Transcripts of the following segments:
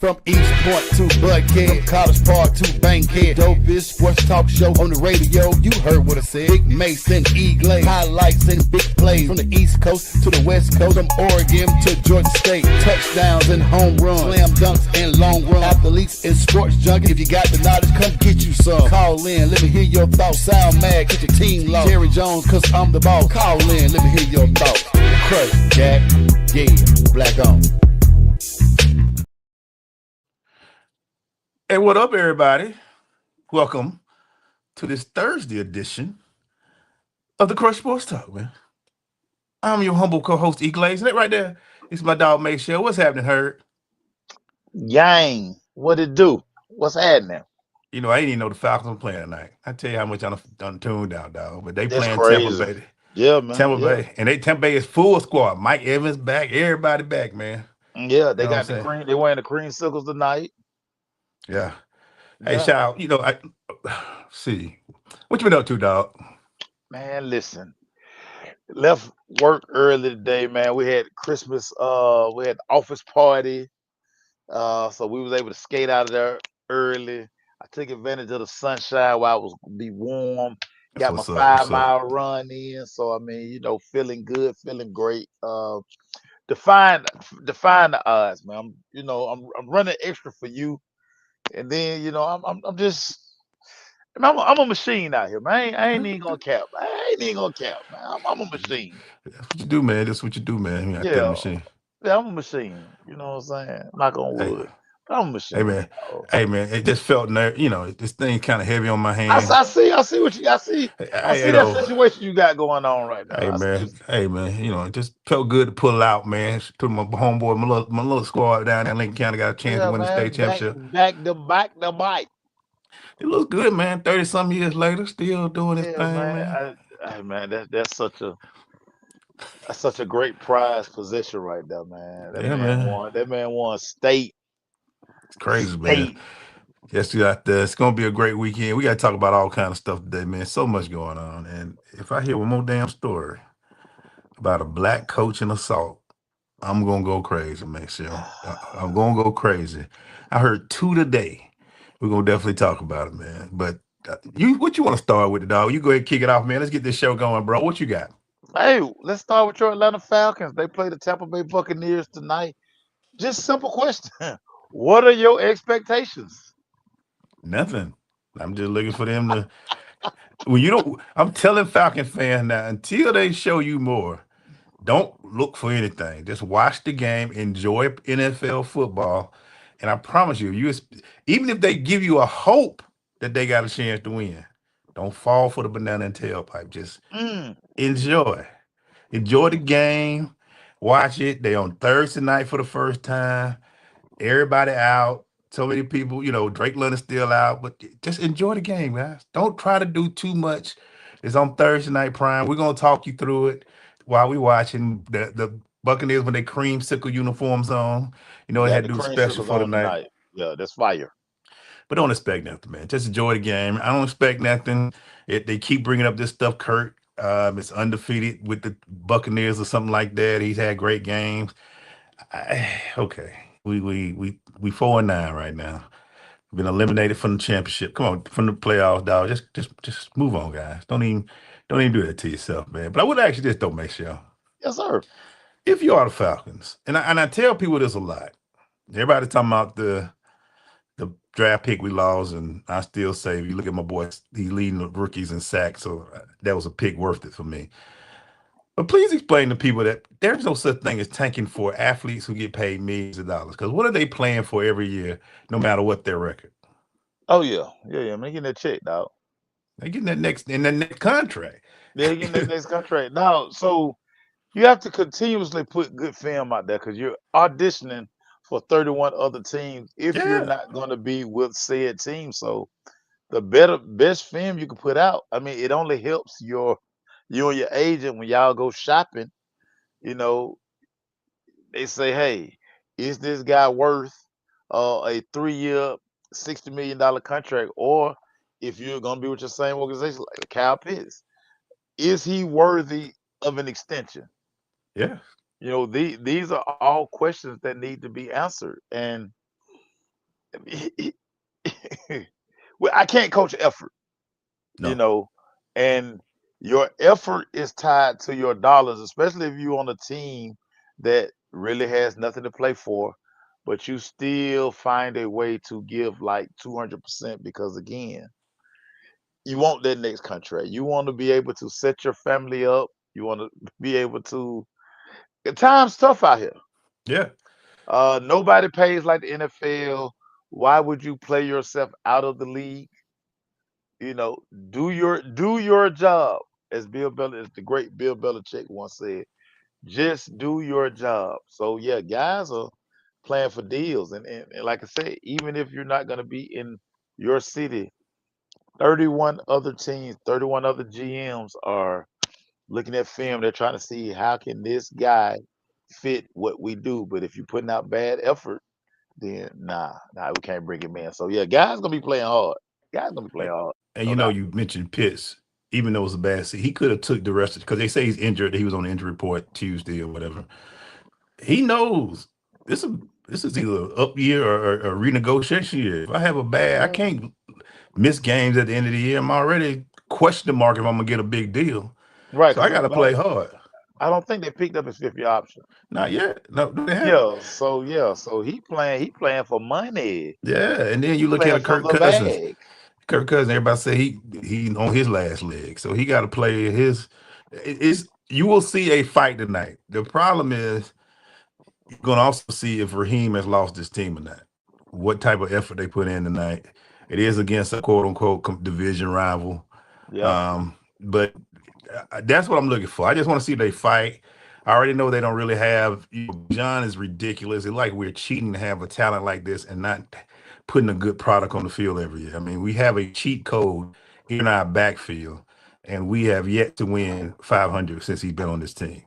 From East Point to Buckhead, College Park to Bankhead, dopest sports talk show on the radio. You heard what I said. Big Mason, E-Glade, highlights and big plays from the East Coast to the West Coast, from Oregon to Georgia State. Touchdowns and home runs, slam dunks and long run. Athletes and sports junkies. If you got the knowledge, come get you some. Call in, let me hear your thoughts. Sound mad, get your team low. Jerry Jones, cause I'm the boss. Call in, let me hear your thoughts. Crush, Jack, yeah, black on. Hey, what up, everybody? Welcome to this Thursday edition of the Crush Sports Talk, man. I'm your humble co-host, E-Glade. And that right there is my dog, Mayshell. What's happening, Herd? Yang, what it do? What's happening? You know, I didn't even know the Falcons were playing tonight. I tell you how much I'm done tuned out, dog. But they That's playing crazy. Tampa Bay. Yeah, man. Tampa Yeah. Bay. And Tampa Bay is full squad. Mike Evans back. Everybody back, man. Yeah, they You know got what I'm the cream. They wearing the cream circles tonight. Yeah. Hey, Yeah. shout out. You know, see. What you been up to, dog? Man, listen. Left work early today, man. We had Christmas, we had the office party. So we was able to skate out of there early. I took advantage of the sunshine while it was be warm. Got my That's what's up. 5-mile run in. So I mean, you know, feeling good, feeling great. Define the odds, man. I'm running extra for you. And then, you know, I'm just I'm a machine out here, man. I ain't even gonna cap. I ain't even gonna cap, man. I'm a machine. That's what you do, man. That's what you do, man. You got that machine. Yeah, I'm a machine. You know what I'm saying? Knock on wood. But I'm a machine. Hey man, it just felt this thing kind of heavy on my hand. I see what you got. I see that situation you got going on right now. Hey man, you know, it just felt good to pull out, man. To my homeboy, my little squad down there in Lincoln County got a chance to win the state championship. Back the bike. It looks good, man. 30-some years later, still doing his thing, man. Man, that's such a great prize position right there, man. That man won state. It's crazy, man. Yes, you out there. It's gonna be a great weekend. We gotta talk about all kind of stuff today, man. So much going on. And if I hear one more damn story about a black coach and assault, I'm gonna go crazy, man. I'm gonna go crazy. I heard 2 today. We're gonna definitely talk about it, man. But what you want to start with, dog? You go ahead and kick it off, man. Let's get this show going, bro. What you got? Hey, let's start with your Atlanta Falcons. They play the Tampa Bay Buccaneers tonight. Just simple question. What are your expectations? Nothing. I'm just looking for them to. I'm telling Falcon fans now, until they show you more, don't look for anything. Just watch the game, enjoy NFL football, and I promise you, even if they give you a hope that they got a chance to win, don't fall for the banana and tailpipe. Just enjoy the game, watch it. They on Thursday night for the first time. Everybody out. So many people, you know, Drake London's still out, but just enjoy the game, guys. Don't try to do too much. It's on Thursday night prime. We're gonna talk you through it while we watching the Buccaneers with their creamsicle uniforms on. You know, they had to do special for the night. Yeah, that's fire. But don't expect nothing, man. Just enjoy the game. I don't expect nothing. They keep bringing up this stuff. Kurt is undefeated with the Buccaneers or something like that. He's had great games. Okay. We 4-9 right now. We've been eliminated from the championship. Come on, from the playoffs, dog. Just move on, guys. Don't even do that to yourself, man. But I would actually just don't make sure. Yes, sir. If you are the Falcons, and I tell people this a lot. Everybody talking about the draft pick we lost, and I still say, if you look at my boy, he's leading the rookies in sacks, so that was a pick worth it for me. But please explain to people that there's no such thing as tanking for athletes who get paid millions of dollars. Because what are they playing for every year, no matter what their record? Oh, yeah. Man, getting that check, dog. They're getting that next contract. They're getting that next contract. Now, so you have to continuously put good film out there because you're auditioning for 31 other teams if you're not going to be with said team. So the best film you can put out, I mean, it only helps you and your agent when y'all go shopping. You know, they say, hey, is this guy worth a 3-year, $60 million contract, or if you're gonna be with your same organization, like Kyle Pitts, is he worthy of an extension? Yeah. These are all questions that need to be answered. And well, I can't coach effort, you No. know, and your effort is tied to your dollars, especially if you're on a team that really has nothing to play for, but you still find a way to give like 200% because, again, you want that next contract. You want to be able to set your family up. You want to be able to. Time's tough out here. Yeah. Nobody pays like the NFL. Why would you play yourself out of the league? You know, do your job, as the great Bill Belichick once said. Just do your job. So yeah, guys are playing for deals, and like I said, even if you're not going to be in your city, 31 other teams, 31 other GMs are looking at film. They're trying to see how can this guy fit what we do. But if you're putting out bad effort, then nah, we can't bring him in. So yeah, guys gonna be playing hard. Guys gonna be playing hard, And no doubt. you mentioned Pitts, even though it was a bad season, he could have took the rest because they say he's injured. He was on the injury report Tuesday or whatever. He knows this is either an up year or a renegotiation year. If I have a bad, I Yeah. can't miss games at the end of the year. I'm already question mark if I'm gonna get a big deal. Right, So I because got to play hard. I don't think they picked up his 50 option. Not yet. No, they haven't. Yeah, so he playing for money. Yeah, and then you He look at playing a for Kirk the Cousins. bag. Kirk Cousins, everybody say he on his last leg, so he got to play his. It's you will see a fight tonight. The problem is you're gonna also see if Raheem has lost his team or not. What type of effort they put in tonight. It is against a quote unquote division rival, Yeah, but that's what I'm looking for. I just want to see they fight. I already know they don't really have. John is ridiculous. It's like we're cheating to have a talent like this and not putting a good product on the field every year. I mean, we have a cheat code in our backfield, and we have yet to win 500 since he's been on this team.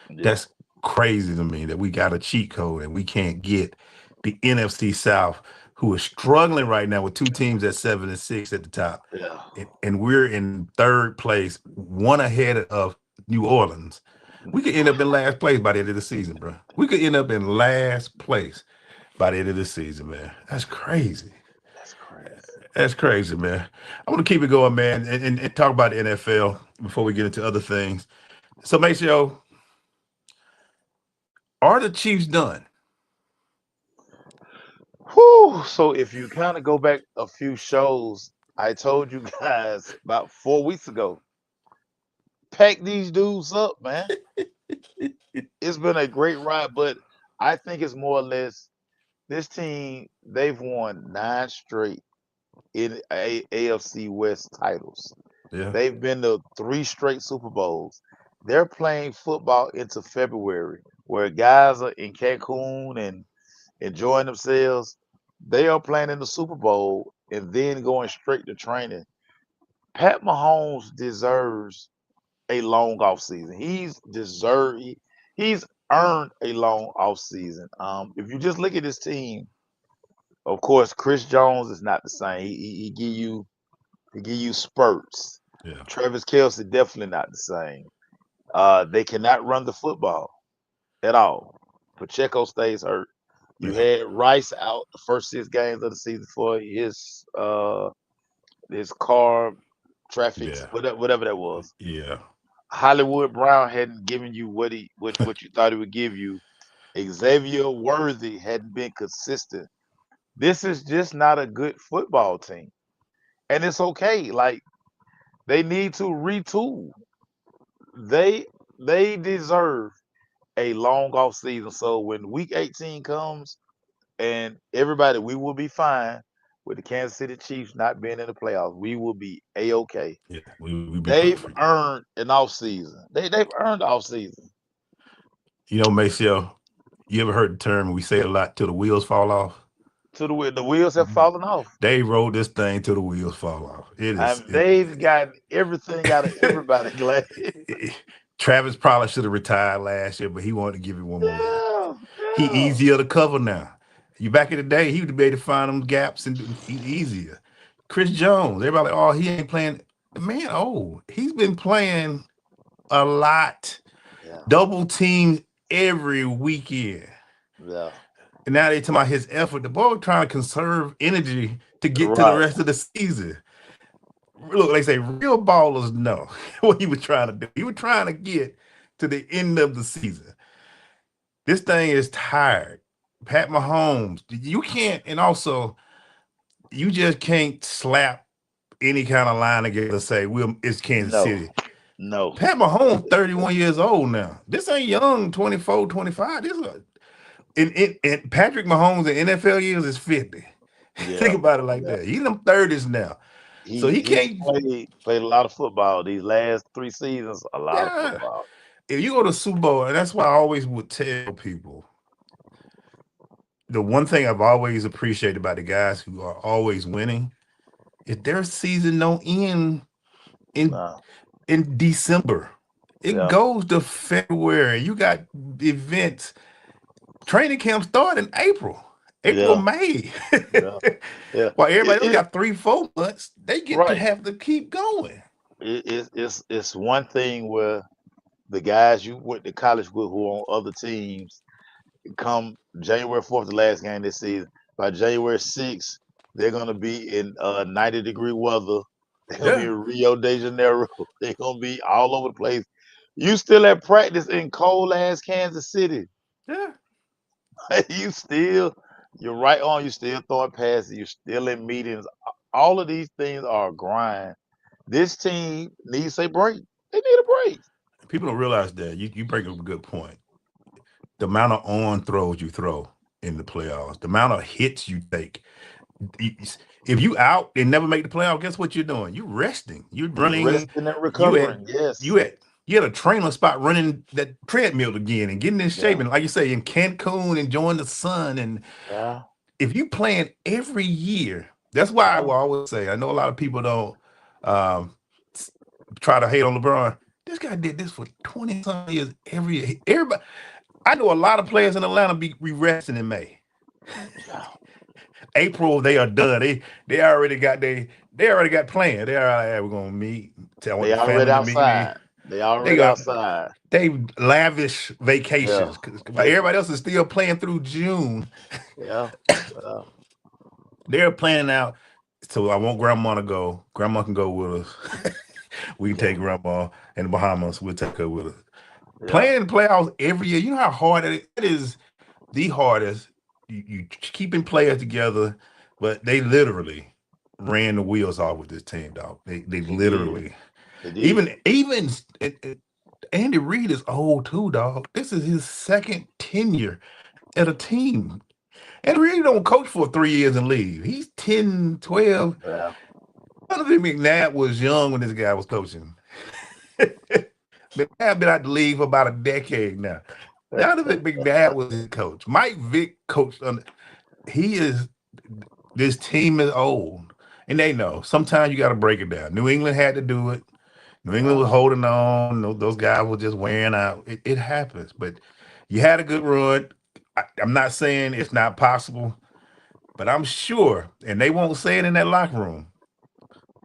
yeah, That's crazy to me that we got a cheat code and we can't get the NFC South, who is struggling right now with two teams at 7-6 at the top, yeah. and we're in third place, one ahead of New Orleans. We could end up in last place by the end of the season, bro. We could end up in last place by the end of the season, man. That's crazy. That's crazy. That's crazy, man. I want to keep it going, man, and talk about the NFL before we get into other things. So, Maceo, are the Chiefs done? Whew. So if you kind of go back a few shows, I told you guys about 4 weeks ago, pack these dudes up, man. It's been a great ride, but I think it's more or less this team. They've won 9 straight in AFC West titles. Yeah, They've been to 3 straight Super Bowls. They're playing football into February, where guys are in Cancun and enjoying themselves. They are playing in the Super Bowl and then going straight to training. Pat Mahomes deserves a long off season. He's earned a long off season. If you just look at his team, of course, Chris Jones is not the same. He give you spurts. yeah, Travis Kelsey definitely not the same. They cannot run the football at all. Pacheco stays hurt. You yeah, had Rice out the first 6 games of the season for his car traffic, yeah, whatever that was. yeah, Hollywood Brown hadn't given you what you thought he would give you. Xavier Worthy hadn't been consistent. This is just not a good football team. And it's okay. Like, they need to retool. They they deserve a long off season. So when week 18 comes, and everybody, we will be fine with the Kansas City Chiefs not being in the playoffs. We will be a okay. yeah. We be They've perfect. earned an off season. They've earned off season. You know, Maceo, you ever heard the term? We say it a lot till the wheels fall off. To the wheels have fallen off. They rode this thing till the wheels fall off. It is. They've gotten everything out of everybody. Glad. Travis probably should have retired last year, but he wanted to give it one more year. Yeah, He yeah. easier to cover now. You back in the day, he would be able to find them gaps and easier. Chris Jones. Everybody like, oh, he ain't playing. Man, he's been playing a lot. Yeah. Double team every weekend. Yeah. And now they talking about his effort. The boy trying to conserve energy to get to the Right. rest of the season. Look, they say real ballers know what he was trying to do. He was trying to get to the end of the season. This thing is tired. Pat Mahomes, you can't, and also you just can't slap any kind of line together and say, it's Kansas No. City. No. Pat Mahomes, 31 years old now. This ain't young, 24, 25. This is and Patrick Mahomes in NFL years is 50. Yeah. Think about it like Yeah. that. He's in them 30s now. So he He's can't, played a lot of football these last 3 seasons. A lot of yeah. football. If you go to Super Bowl, and that's why I always would tell people, the one thing I've always appreciated about the guys who are always winning is their season don't end in Nah. December. It Yeah. goes to February. You got events. Training camp start in April, Yeah. May. Yeah. Yeah. While everybody else It, got 3-4 months, they get to right. have to keep going. It's one thing where the guys you went to college with who are on other teams come January 4th, the last game this season. By January 6th, they're gonna be in 90-degree weather. They're gonna be Yeah, in Rio de Janeiro. They're gonna be all over the place. You still at practice in cold ass Kansas City. yeah. You're right on. You still throwing passes. You're still in meetings. All of these things are a grind. This team needs a break. They need a break. People don't realize that. You bring up a good point. The amount of on throws you throw in the playoffs, the amount of hits you take. If you out and never make the playoff, guess what you're doing? You're resting. You're You running. resting and You at recovering. Yes. you at you at a training spot running that treadmill again and getting in shape. Yeah. And like you say, in Cancun, enjoying the sun. And Yeah. if you playing every year, that's why I Yeah. will always say, I know a lot of people don't um, try to hate on LeBron. This guy did this for 20 some years every year. Everybody, I know a lot of players in Atlanta be resting in May. Yeah. April, they are done. They already got planned. They are like, hey, we're gonna meet. I want They the already family to meet me. outside. They They already got outside. they lavish Yeah. vacations. Everybody else is still playing through June. Yeah. Yeah. They're planning out. So I want grandma to go. Grandma can go with us. We can Yeah. take grandma in the Bahamas. We'll take her with us. Yeah. Playing playoffs every year. You know how hard it is. The hardest. You keeping players together, but they literally ran the wheels off with this team, dog. They They did. literally They did. even Andy Reid is old too, dog. This is his second tenure at a team. Andy Reid don't coach for 3 years and leave. He's 10, 12. Yeah. Donovan McNabb was young when this guy was coaching. McNabb been out the league for about a decade now. Donovan McNabb was his coach. Mike Vick coached on. This team is old, and they know. Sometimes you got to break it down. New England had to do it. New England was holding on. Those guys were just wearing out. It happens, but you had a good run. I'm not saying it's not possible, but I'm sure, and they won't say it in that locker room.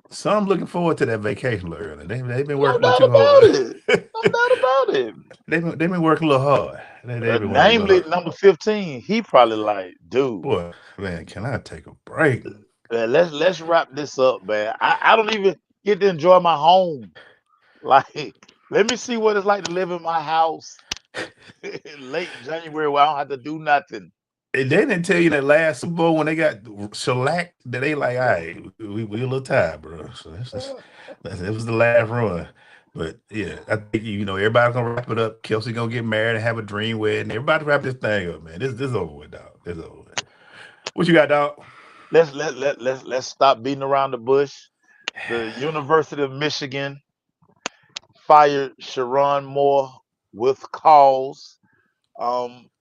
Some looking forward to that vacation a little early. They've been No working a doubt little too about hard. it. No doubt about it. They've been working a little hard. They've been working a little Namely, hard. number 15. He probably like, dude. Boy, man, can I take a break? Man, let's wrap this up, man. I don't even get to enjoy my home. Like, let me see what it's like to live in my house in late January where I don't have to do nothing. And they didn't tell you that last Super Bowl when they got shellacked that they like, all right, we a little tired, bro. So it was the last run. But yeah, I think everybody's gonna wrap it up. Kelsey gonna get married and have a dream wedding. Everybody wrap this thing up, man. This is over with, dog. This is over with. What you got, dog? Let's stop beating around the bush. The University of Michigan fired Sherrone Moore with cause.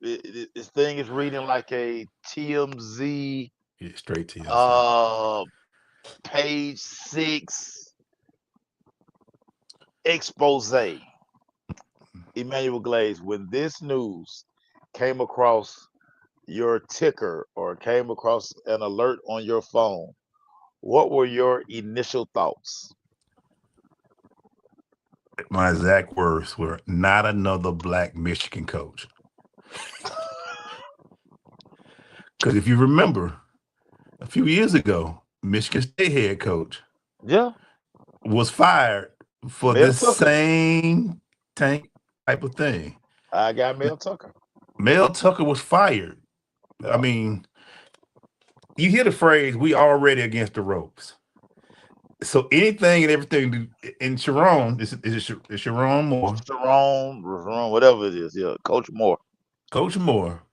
This thing is reading like a TMZ Yeah, straight to you. page 6 expose. Emmanuel Glaze, when this news came across your ticker or came across an alert on your phone, What were your initial thoughts? My exact words were not another black Michigan coach. Because if you remember, a few years ago, Michigan State head coach Yeah, was fired for Mel this Tucker. same tank type of thing. I got Mel Tucker. Mel Tucker was fired. I Yeah, mean, you hear the phrase, we already against the ropes. So anything and everything in Sherrone, is Sherrone Moore, Sherrone, whatever it is. Yeah, Coach Moore. Coach Moore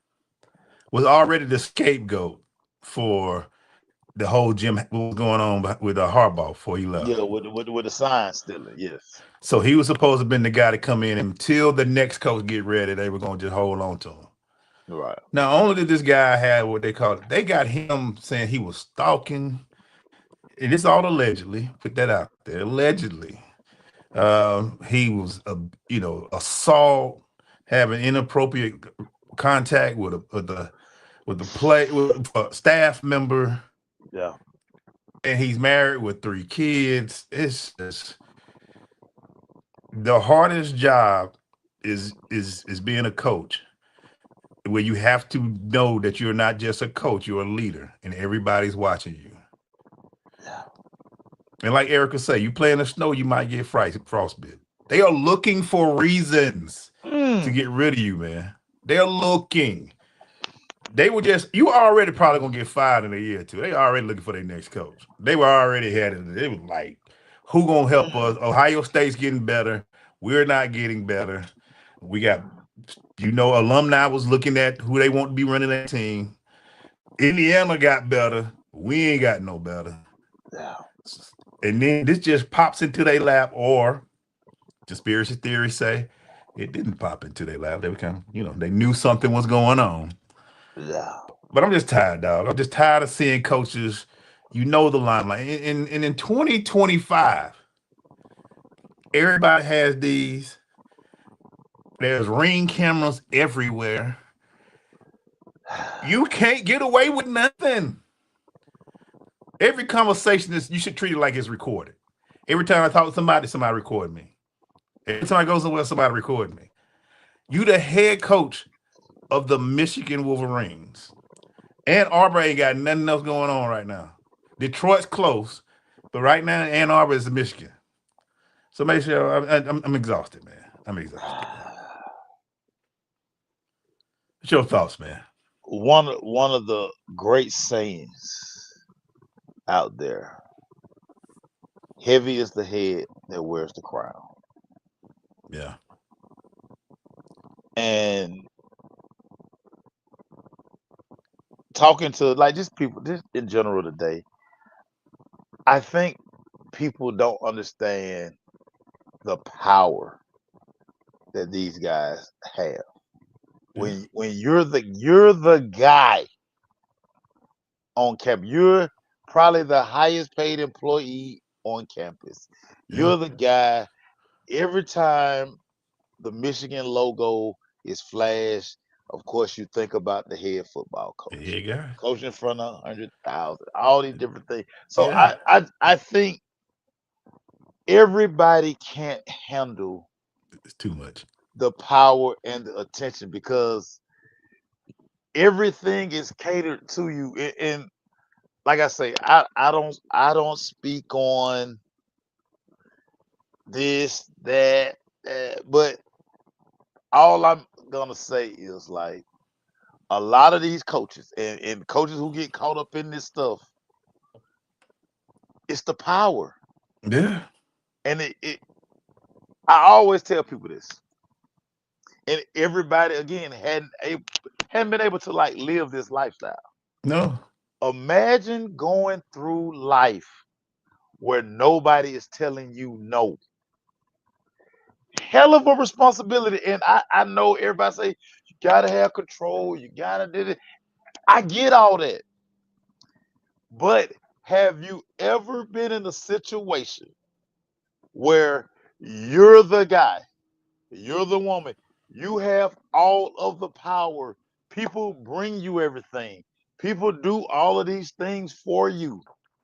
was already the scapegoat for the whole Jim, what was going on with Harbaugh before he left. Yeah, with the sign stealing. Yes. So he was supposed to have been the guy to come in until the next coach get ready. They were going to just hold on to him. Right. Not only did this guy have what they call it, they got him saying he was stalking, and it's all allegedly. Put that out there, allegedly. He was, assault, having inappropriate contact with a staff member, Yeah. and he's married with 3 kids. It's just the hardest job is being a coach, where you have to know that you're not just a coach, you're a leader, and everybody's watching you. Yeah. And like Erica say, you play in the snow, you might get frostbite. They are looking for reasons to get rid of you, man. They're looking. They were you already probably gonna get fired in a year or two. They already looking for their next coach. They were already headed. It was like, who gonna help us? Ohio State's getting better. We're not getting better. We got, alumni was looking at who they want to be running that team. Indiana got better. We ain't got no better. Yeah. And then this just pops into their lap, or conspiracy theories say it didn't pop into their lap. They were kind of, they knew something was going on. Yeah. But I'm just tired, dog. I'm just tired of seeing coaches, the limelight. And in 2025, everybody has these. There's Ring cameras everywhere. You can't get away with nothing. Every conversation you should treat it like it's recorded. Every time I talk to somebody record me. Every time I go somewhere, somebody record me. You the head coach of the Michigan Wolverines. Ann Arbor ain't got nothing else going on right now. Detroit's close, but right now Ann Arbor is Michigan. So make sure I'm exhausted, man. I'm exhausted. What's your thoughts, man? One of the great sayings out there: heavy is the head that wears the crown. Yeah. And talking to just people, just in general today, I think people don't understand the power that these guys have. When you're the guy on campus, you're probably the highest paid employee on campus. You're the guy. Every time the Michigan logo is flashed, of course you think about the head football coach. The head guy. Coach in front of 100,000, all these different things. So Yeah. I think everybody can't handle It's too much. the power and the attention, because everything is catered to you. And like I say, I don't speak on this, that, but all I'm gonna say is, like, a lot of these coaches and coaches who get caught up in this stuff, it's the power. Yeah. And I always tell people this, and everybody again hadn't been able to live this lifestyle. No. Imagine going through life where nobody is telling you no. Hell of a responsibility. And I know everybody say you gotta have control, you gotta do it. I get all that. But have you ever been in a situation where you're the guy, you're the woman, you have all of the power, people bring you everything, people do all of these things for you,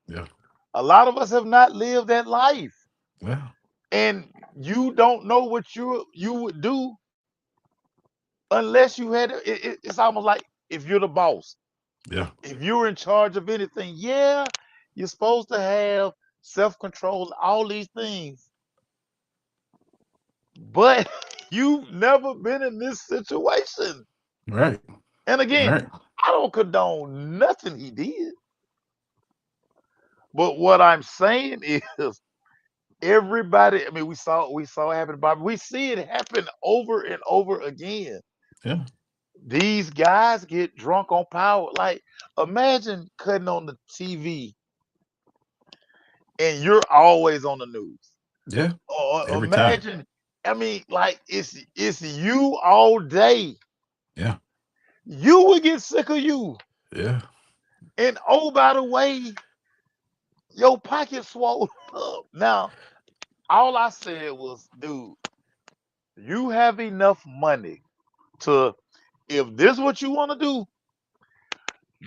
Yeah. A lot of us have not lived that life, Yeah. and you don't know what you would do unless you had it's almost like if you're the boss, Yeah. if you're in charge of anything, yeah, you're supposed to have self-control, all these things, but you've never been in this situation. Right. And again, Right. I don't condone nothing he did, but what I'm saying is everybody, I mean, we saw it happen, Bobby. We see it happen over and over again. Yeah. These guys get drunk on power. Like, imagine cutting on the TV and you're always on the news. Yeah. Or Every time. imagine, I mean, like it's you all day. Yeah. You would get sick of you. Yeah. And oh, by the way, your pocket swole up. Now, all I said was, dude, you have enough money to, if this is what you want to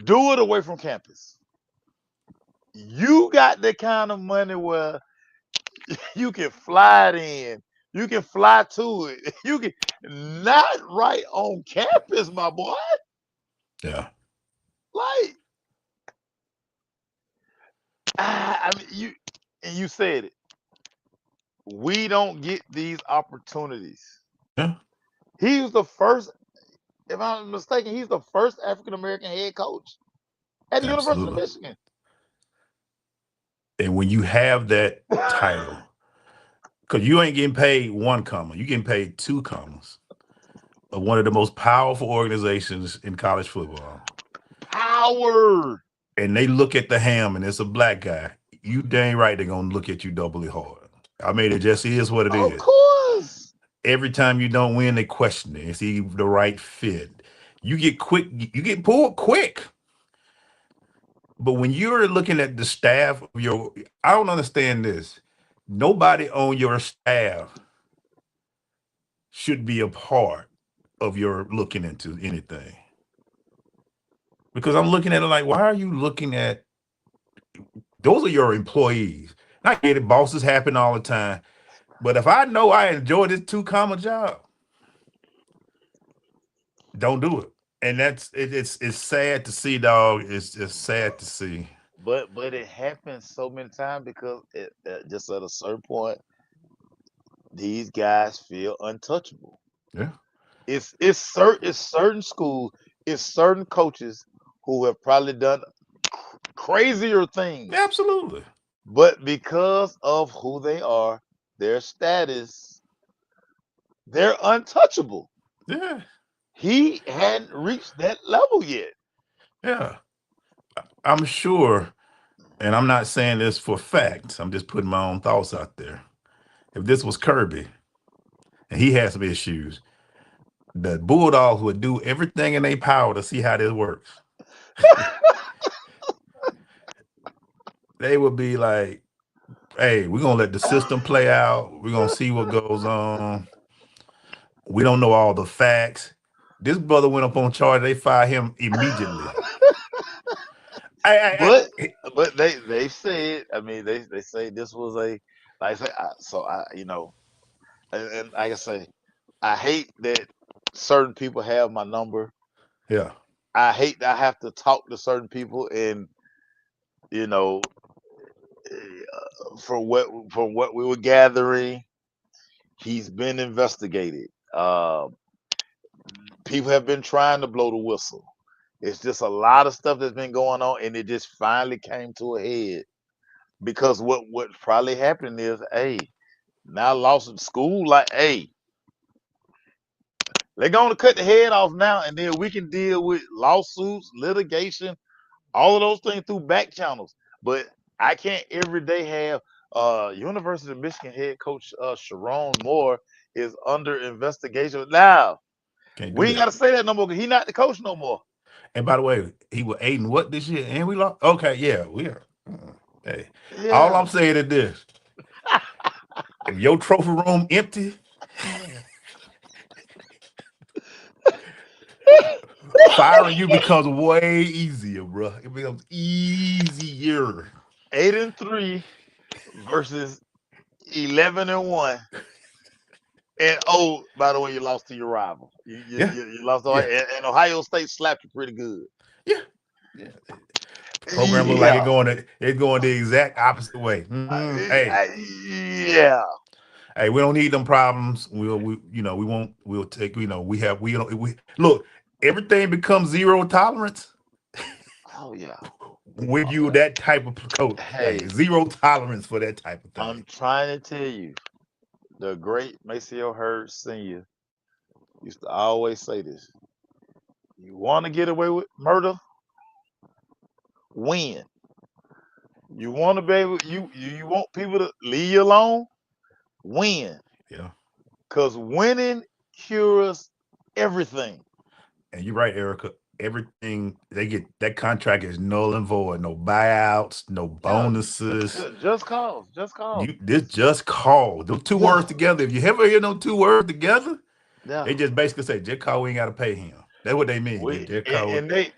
do it away from campus. You got the kind of money where you can fly it in, you can fly to it, you can not right on campus, my boy. Yeah. Like, I mean, you said it. We don't get these opportunities. Yeah. He was the first, if I'm not mistaken, he's the first African American head coach at the University of Absolutely. Michigan. And when you have that title, because you ain't getting paid one comma, you getting paid two commas of one of the most powerful organizations in college football. Howard. And they look at the ham and it's a black guy. You dang right they're gonna look at you doubly hard. I mean, it just is what it is. Of course. Every time you don't win, they question it. Is he the right fit? You get pulled quick. But when you're looking at the staff of I don't understand this. Nobody on your staff should be a part of your looking into anything. Because I'm looking at it like, why are you looking at, those are your employees. I get it, bosses happen all the time. But if I know I enjoy this 2-comma job, don't do it. And it's sad to see, dog. It's just sad to see. But it happens so many times because just at a certain point, these guys feel untouchable. Yeah. It's certain schools, it's certain coaches who have probably done crazier things, Absolutely. but because of who they are, their status, they're untouchable. Yeah. He hadn't reached that level yet. Yeah. I'm sure, and I'm not saying this for fact, I'm just putting my own thoughts out there. If this was Kirby and he had some issues, the Bulldogs would do everything in their power to see how this works. They would be like, hey, we're going to let the system play out. We're going to see what goes on. We don't know all the facts. This brother went up on charge. They fired him immediately. But they said, I mean, they say this was a, like I say, and like I say, I hate that certain people have my number. Yeah. I hate that I have to talk to certain people, and you know, from what we were gathering, he's been investigated. People have been trying to blow the whistle. It's just a lot of stuff that's been going on, and it just finally came to a head because what probably happened is, hey, now lost at school, like, hey, they're going to cut the head off now, and then we can deal with lawsuits, litigation, all of those things through back channels. But I can't every day have University of Michigan head coach Sherrone Moore is under investigation now. We ain't got to say that no more because he's not the coach no more. And by the way, he was 8-what this year, and we lost. Okay, yeah, we are. Hey, Yeah. all I'm saying is this: if your trophy room empty, firing you becomes way easier, bro. It becomes easier. 8-3 versus 11-1. And by the way, you lost to your rival. You lost to Ohio, and Ohio State slapped you pretty good. Yeah. Program look like it's going the exact opposite way. Yeah. Hey, we don't need them problems. We'll take, we look, everything becomes zero tolerance. Oh yeah. When you that type of coach, Hey, zero tolerance for that type of thing. I'm trying to tell you, the great Maceo Hurd Sr. used to always say this. You want to get away with murder? Win. You want to be able, you want people to leave you alone? Win. Yeah. Because winning cures everything. And you're right, Erica. Everything they get, that contract is null and void. No buyouts, no bonuses. Just cause. This just call. Those two words together. If you ever hear those two words together, they just basically say, just call, we ain't gotta pay him. That's what they mean.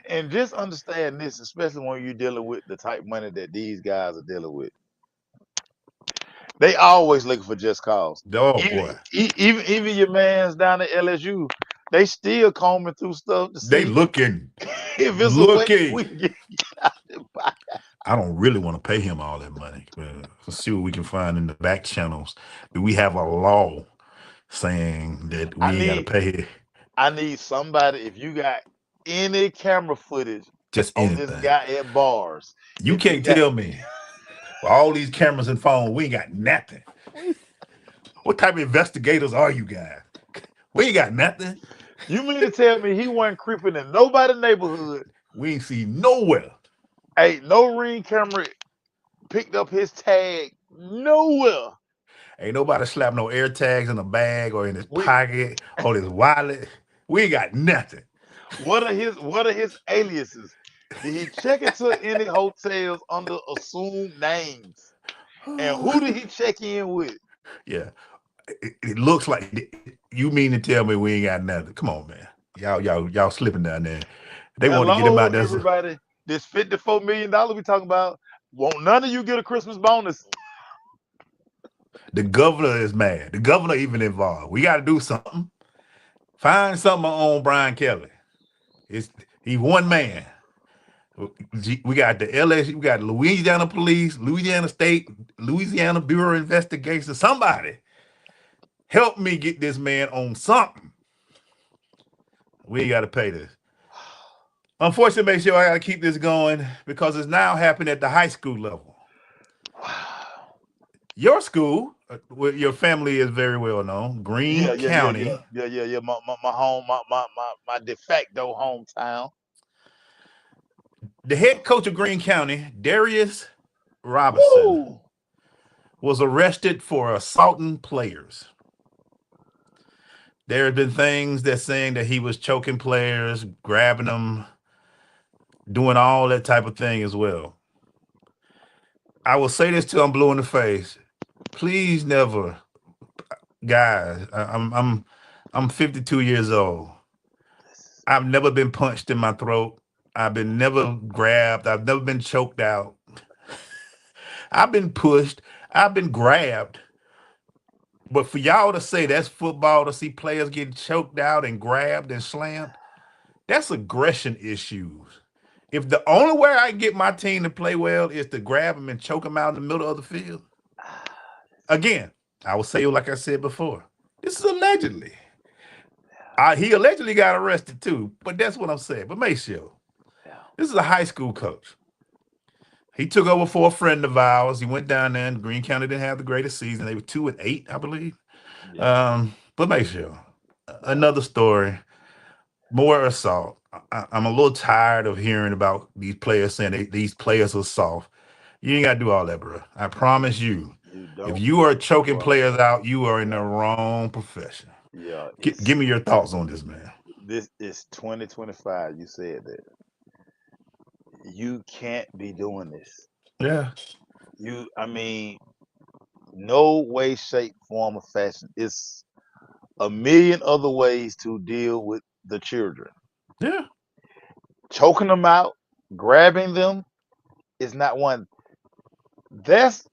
And just understand this, especially when you're dealing with the type of money that these guys are dealing with. They always looking for just cause. Oh boy. Even your man's down at LSU, they still combing through stuff to see. They looking. If it's a way we get out of the I don't really want to pay him all that money. Let's see what we can find in the back channels. Do we have a law saying that we ain't got to pay it? I need somebody, if you got any camera footage just on anything. This guy at bars. You can't tell me. With all these cameras and phones, we ain't got nothing. What type of investigators are you guys? We ain't got nothing. You mean to tell me he wasn't creeping in nobody's neighborhood? We ain't see nowhere. Hey, no Ring camera picked up his tag nowhere. Ain't nobody slapped no air tags in a bag or in his pocket or his wallet. We ain't got nothing. What are his aliases? Did he check into any hotels under assumed names? And who did he check in with? Yeah. It looks like you mean to tell me we ain't got nothing. Come on, man. Y'all slipping down there. They want to get him out there. Everybody, this $54 million we talking about, won't none of you get a Christmas bonus? The governor is mad. The governor even involved. We got to do something. Find something on Brian Kelly. He one man. We got the LSU, we got Louisiana Police, Louisiana State, Louisiana Bureau of Investigation. Somebody help me get this man on something. We ain't got to pay this. Unfortunately, make sure I got to keep this going because it's now happening at the high school level. Your school, where your family is very well known, Greene County. Yeah. My home, my de facto hometown. The head coach of Greene County, Darius Robinson, was arrested for assaulting players. There have been things that saying that he was choking players, grabbing them, doing all that type of thing as well. I will say this till I'm blue in the face. Please never, guys, I'm 52 years old. I've never been punched in my throat. I've been never grabbed. I've never been choked out. I've been pushed. I've been grabbed. But for y'all to say that's football, to see players getting choked out and grabbed and slammed, that's aggression issues. If the only way I can get my team to play well is to grab them and choke them out in the middle of the field, again, I will say, like I said before, this is allegedly. He allegedly got arrested too, but that's what I'm saying. But make sure. This is a high school coach. He took over for a friend of ours. He went down there, and Greene County didn't have the greatest season. They were 2-8, I believe. Yeah. But make sure. Another story. More assault. I'm a little tired of hearing about these players saying these players are soft. You ain't got to do all that, bro. I promise you. If you are choking players out, you are in the wrong profession. Yeah. Give me your thoughts on this, man. This is 2025. You said that. You can't be doing this. Yeah. No way, shape, form, or fashion. It's a million other ways to deal with the children. Yeah. Choking them out, grabbing them is not one. That's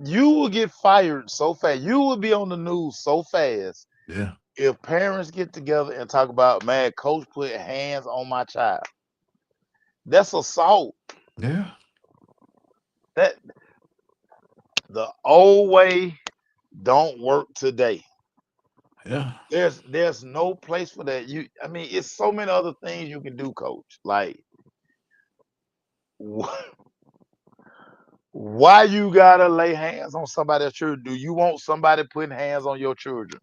you will get fired so fast. You will be on the news so fast Yeah. if parents get together and talk about, man, coach put hands on my child. That's assault. Yeah. That the old way don't work today. Yeah. There's no place for that. I mean, it's so many other things you can do, coach. Like why you gotta lay hands on somebody else's children? Do you want somebody putting hands on your children?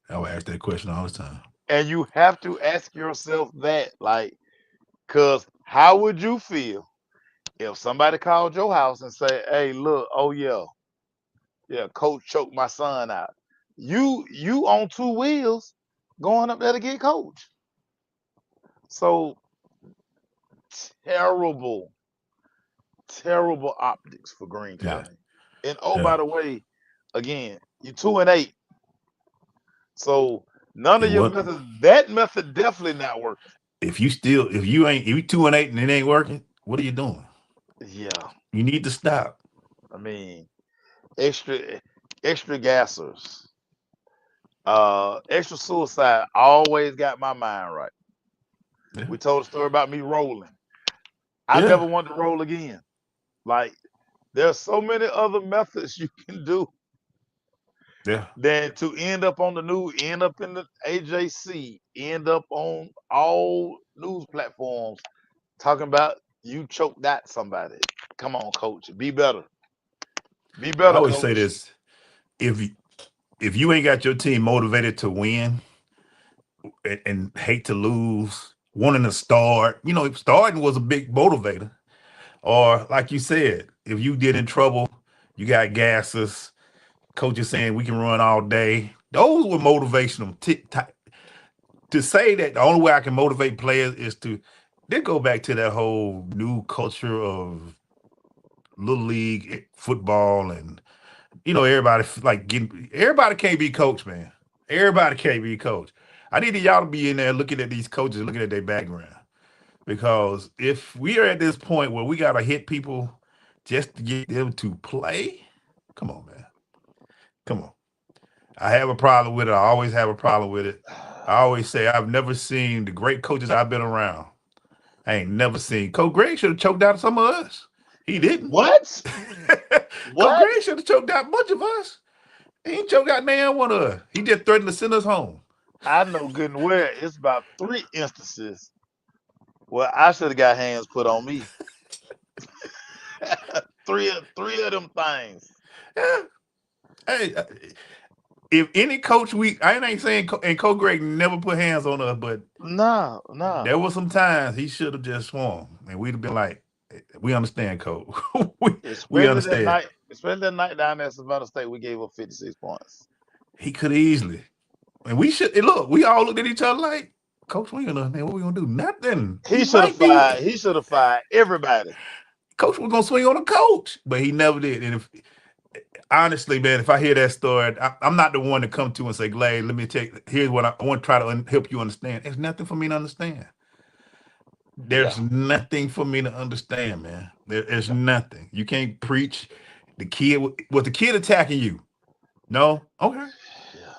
I would ask that question all the time. And you have to ask yourself that, like, cause how would you feel if somebody called your house and say, "Hey, look, oh yeah, coach choked my son out." You on two wheels going up there to get coach. So terrible, terrible optics for Greene Yeah. County. And oh, Yeah. by the way, again, you 2-8. So none of And your what methods, that method definitely not working. if you 2-8 and it ain't working, what are you doing? Yeah. You need to stop. I mean, extra gassers. Extra suicide always got my mind right. Yeah. We told a story about me rolling. I Yeah. never wanted to roll again. Like, there's so many other methods you can do Yeah. than to end up on the news, end up in the AJC, end up on all news platforms talking about you choked out somebody. Come on, coach. Be better. Be I better, always say coach. this: if you ain't got your team motivated to win and hate to lose, wanting to start, starting was a big motivator. Or like you said, if you get in trouble, you got gases. Coaches saying we can run all day. Those were motivational. To say that the only way I can motivate players is to then go back to that whole new culture of little league football and everybody everybody can't be coach, man. Everybody can't be coach. I need y'all to be in there looking at these coaches, looking at their background. Because if we are at this point where we gotta hit people just to get them to play, come on, man. Come on. I have a problem with it. I always have a problem with it. I always say I've never seen the great coaches I've been around. I ain't never seen Coach Greg should have choked out some of us. He didn't. What? Coach What? Greg should have choked out a bunch of us. He ain't choked out man one of us. He just threatened to send us home. I know good and well it's about 3 instances where I should have got hands put on me. three of them things. Yeah. Hey, if any coach I ain't saying and Coach Greg never put hands on us, but No. there were some times he should have just swung, and we'd have been like, "We understand, Coach. we understand." Especially that night down there at Savannah State, we gave up 56 points. He could have easily, and we should. Look, we all looked at each other like, "Coach, we don't understand what we gonna do. Nothing. He should have fired everybody. Coach was gonna swing on the coach, but he never did. And honestly, man, if I hear that story, I'm not the one to come to and say, "Glade, let me here's what I want to try to help you understand." There's nothing for me to understand. There's nothing for me to understand, man. There's nothing. You can't preach. The kid was the kid attacking you. No, okay. Yeah.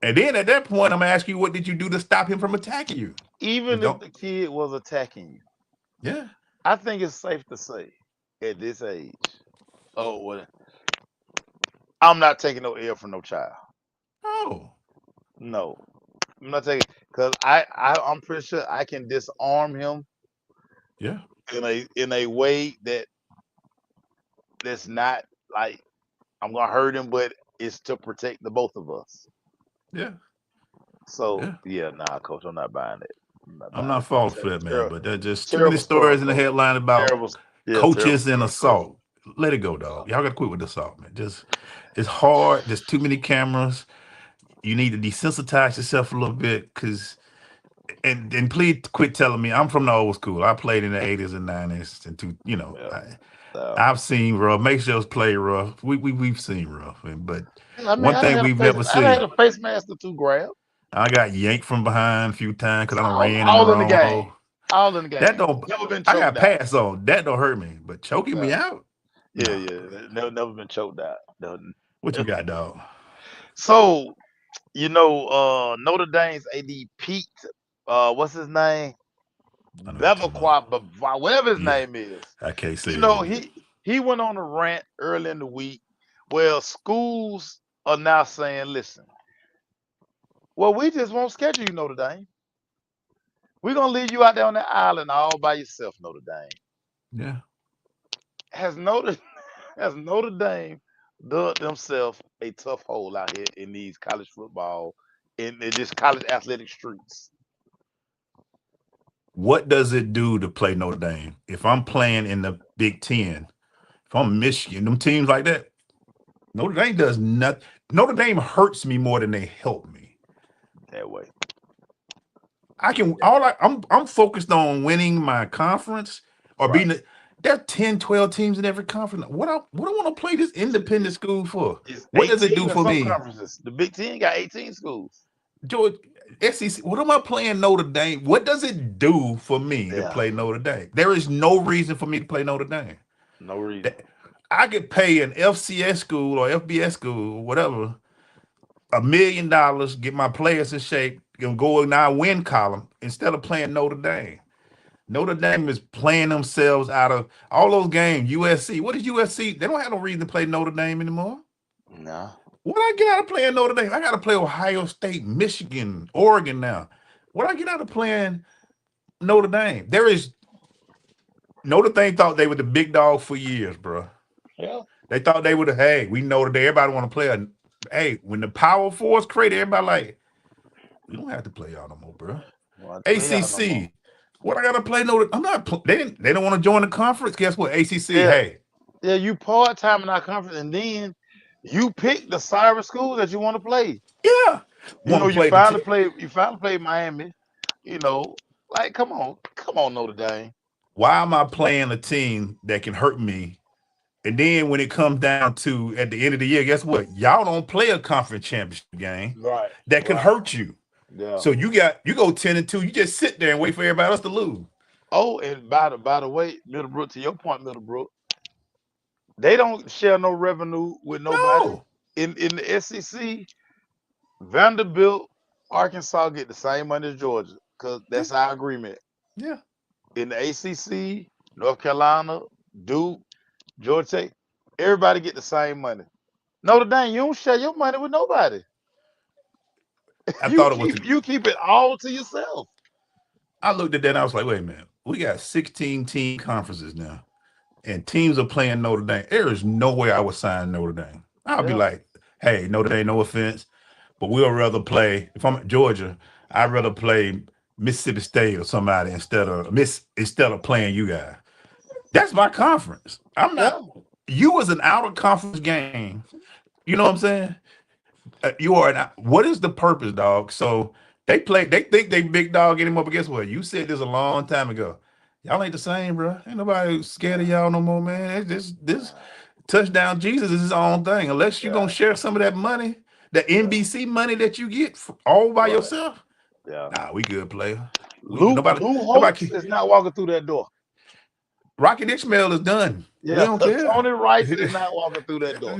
And then at that point, I'm asking you, what did you do to stop him from attacking you? Even if the kid was attacking you, yeah, I think it's safe to say at this age, I'm not taking no L from no child. Oh, No, I'm not taking because I'm pretty sure I can disarm him. Yeah. In a way that's not like I'm gonna hurt him, but it's to protect the both of us. Yeah. So nah, coach, I'm not buying it. I'm not faulting for that, man. But there's just too many terrible stories story, in the coach. headline about coaches terrible and story, assault. Let it go, dog. Y'all gotta quit with the assault, man. It's hard. There's too many cameras. You need to desensitize yourself a little bit, and please quit telling me I'm from the old school. I played in the 80s and 90s and I've seen rough. Make sure play rough. We've seen rough, but one thing we've never seen. I had a face mask to grab. I got yanked from behind a few times because I don't ran all in the game. hole. All in the game. That don't. Never been I got choked pass on. That don't hurt me, but choking me out. Yeah, No. yeah. Never been choked out. What you got, dog? So, Notre Dame's AD Pete, what's his name? I know what you're talking about. Bevaqua, whatever his Yeah, name is. I can't say You it know, either. he went on a rant early in the week. Well, schools are now saying, listen, well, we just won't schedule you, Notre Dame. We're gonna leave you out there on the island all by yourself, Notre Dame. Yeah. Has Notre has Notre Dame dug themselves a tough hole out here in these college football, in this college athletic streets? What does it do to play Notre Dame? If I'm playing in the Big Ten, if I'm Michigan, them teams like that, Notre Dame does nothing. Notre Dame hurts me more than they help me. That way. I'm focused on winning my conference or Right. being there's 10, 12 teams in every conference. What I want to play this independent school for? It's What does it 18 do in for some me? conferences. The Big Ten got 18 schools. George, SEC, what am I playing Notre Dame? What does it do for me to Yeah. play Notre Dame? There is no reason for me to play Notre Dame. No reason. That- I could pay an FCS school or FBS school, whatever, $1 million, get my players in shape, and go in our win column instead of playing Notre Dame. Notre Dame is playing themselves out of all those games. USC, what is USC? They don't have no reason to play Notre Dame anymore. No. What I get out of playing Notre Dame? I got to play Ohio State, Michigan, Oregon now. What I get out of playing Notre Dame? Notre Dame thought they were the big dog for years, bro. Yeah. They thought they would have, hey, we know that everybody want to play. Hey, when the Power Four is created, everybody like, we don't have to play y'all no more, bro. Well, ACC, what I got to play Notre? I'm not. They don't want to join the conference. Guess what? ACC, Yeah. hey, Yeah, you part time in our conference, and then you pick the Cyrus school that you want to play. yeah, want to You play finally play. You finally play Miami. Like come on, Notre Dame. Why am I playing a team that can hurt me? And then when it comes down to at the end of the year, guess what? Y'all don't play a conference championship game Right. that could hurt you. Yeah. So you go 10-2. You just sit there and wait for everybody else to lose. Oh, and by the way, Middlebrook, to your point, Middlebrook, they don't share no revenue with nobody. No. In the SEC, Vanderbilt, Arkansas get the same money as Georgia because that's our agreement. Yeah. In the ACC, North Carolina, Duke, Georgia Tech, everybody get the same money. Notre Dame, you don't share your money with nobody. I thought it was. You keep it all to yourself. I looked at that and I was like, wait a minute. We got 16 team conferences now, and teams are playing Notre Dame. There is no way I would sign Notre Dame. I'll be like, hey, Notre Dame, no offense, but we'll rather play. If I'm at Georgia, I'd rather play Mississippi State or somebody instead of playing you guys. That's my conference. I'm not. You was an out of conference game. You know what I'm saying? You are. What is the purpose, dog? So they think they big dog anymore. But guess what? You said this a long time ago. Y'all ain't the same, bro. Ain't nobody scared of y'all no more, man. It's this touchdown Jesus is his own thing. Unless you're gonna share some of that money, the NBC money that you get all by yourself. Yeah. Nah, we good, player. Lou Holtz is not walking through that door. Rocket Ishmael is done. Yeah, we don't care. Tony Rice is not walking through that door.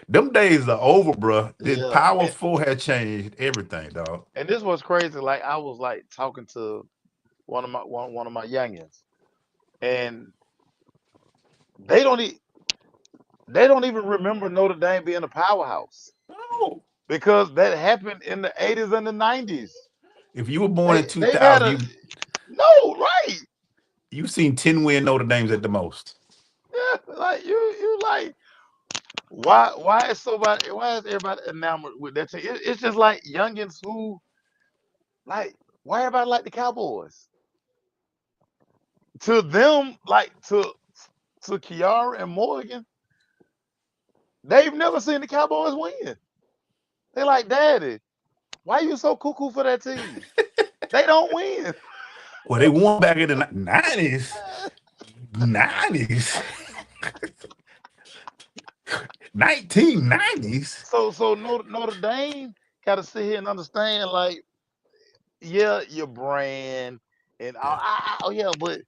Them days are over, bro. The Yeah. Power Four had changed everything, dog. And this was crazy. Like I was like talking to one of my youngins, and they don't even remember Notre Dame being a powerhouse. No. Because that happened in the 80s and the 90s. If you were born in 2000, right. You've seen 10-win Notre Dames at the most. Yeah, like you like why is everybody enamored with that team? It's just like youngins who like why everybody like the Cowboys? To them, like to Kiara and Morgan, they've never seen the Cowboys win. They like, Daddy, why you so cuckoo for that team? They don't win. Well, they won back in the 90s. 1990s. So Notre Dame got to sit here and understand, like, yeah, your brand and but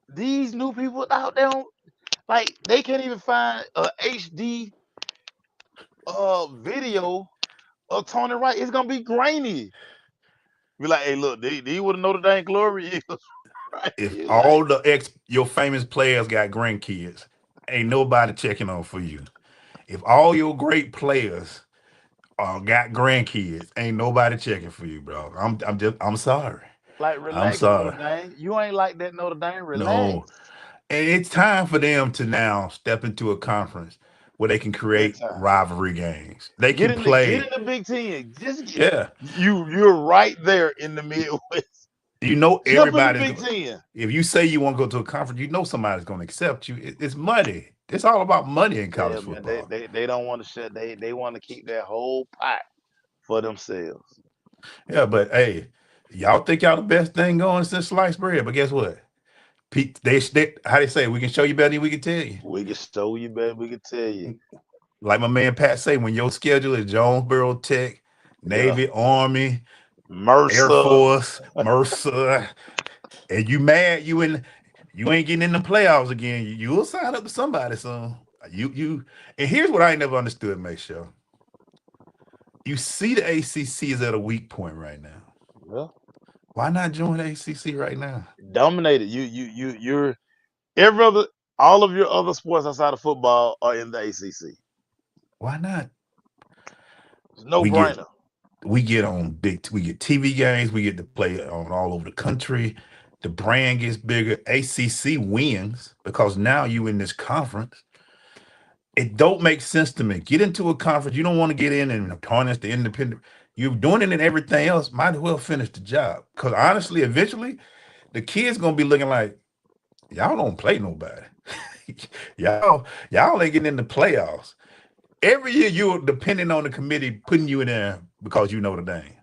these new people out there, Like they can't even find a HD video of Tony Wright. It's gonna be grainy. Be like, hey, look, these would have Notre Dame Glory Eagles, right? If You like, all your famous players got grandkids, ain't nobody checking on for you. If all your great players got grandkids, ain't nobody checking for you, bro. I'm sorry. I'm relax, Notre sorry. Dame. You ain't like that, Notre Dame. No. Relax. And it's time for them to now step into a conference where they can Big create time. rivalry games. They Get can in play. the Big Ten. Just get Yeah. you're right there in the Midwest. You know Jump in the everybody's Big going. Ten. If you say you want to go to a conference, you know somebody's going to accept you. It's money. It's all about money in college Yeah, man. football. They don't want to shut. They want to keep that whole pot for themselves. Yeah, but hey, y'all think y'all the best thing going since sliced bread. But guess what? They how they say we can show you better than we can tell you. We can show you better. We can tell you. Like my man Pat say, when your schedule is Jonesboro Tech, Yeah. Navy, Army, Air Mercer. Force, Mercer, and you mad you ain't getting in the playoffs again, you'll sign up to somebody soon. And here's what I ain't never understood, make sure. You see the ACC is at a weak point right now. Yeah. Why not join the ACC right now? Dominated. You're every other all of your other sports outside of football are in the ACC. Why not? It's no We get brainer. we get TV games, we get to play on all over the country. The brand gets bigger. ACC wins because now you in this conference. It don't make sense to me. Get into a conference. You don't want to get in and tarnish the independent. You're doing it in everything else. Might as well finish the job. Because honestly, eventually, the kids gonna be looking like y'all don't play nobody. y'all ain't getting in the playoffs. Every year you're depending on the committee putting you in there because you know the name.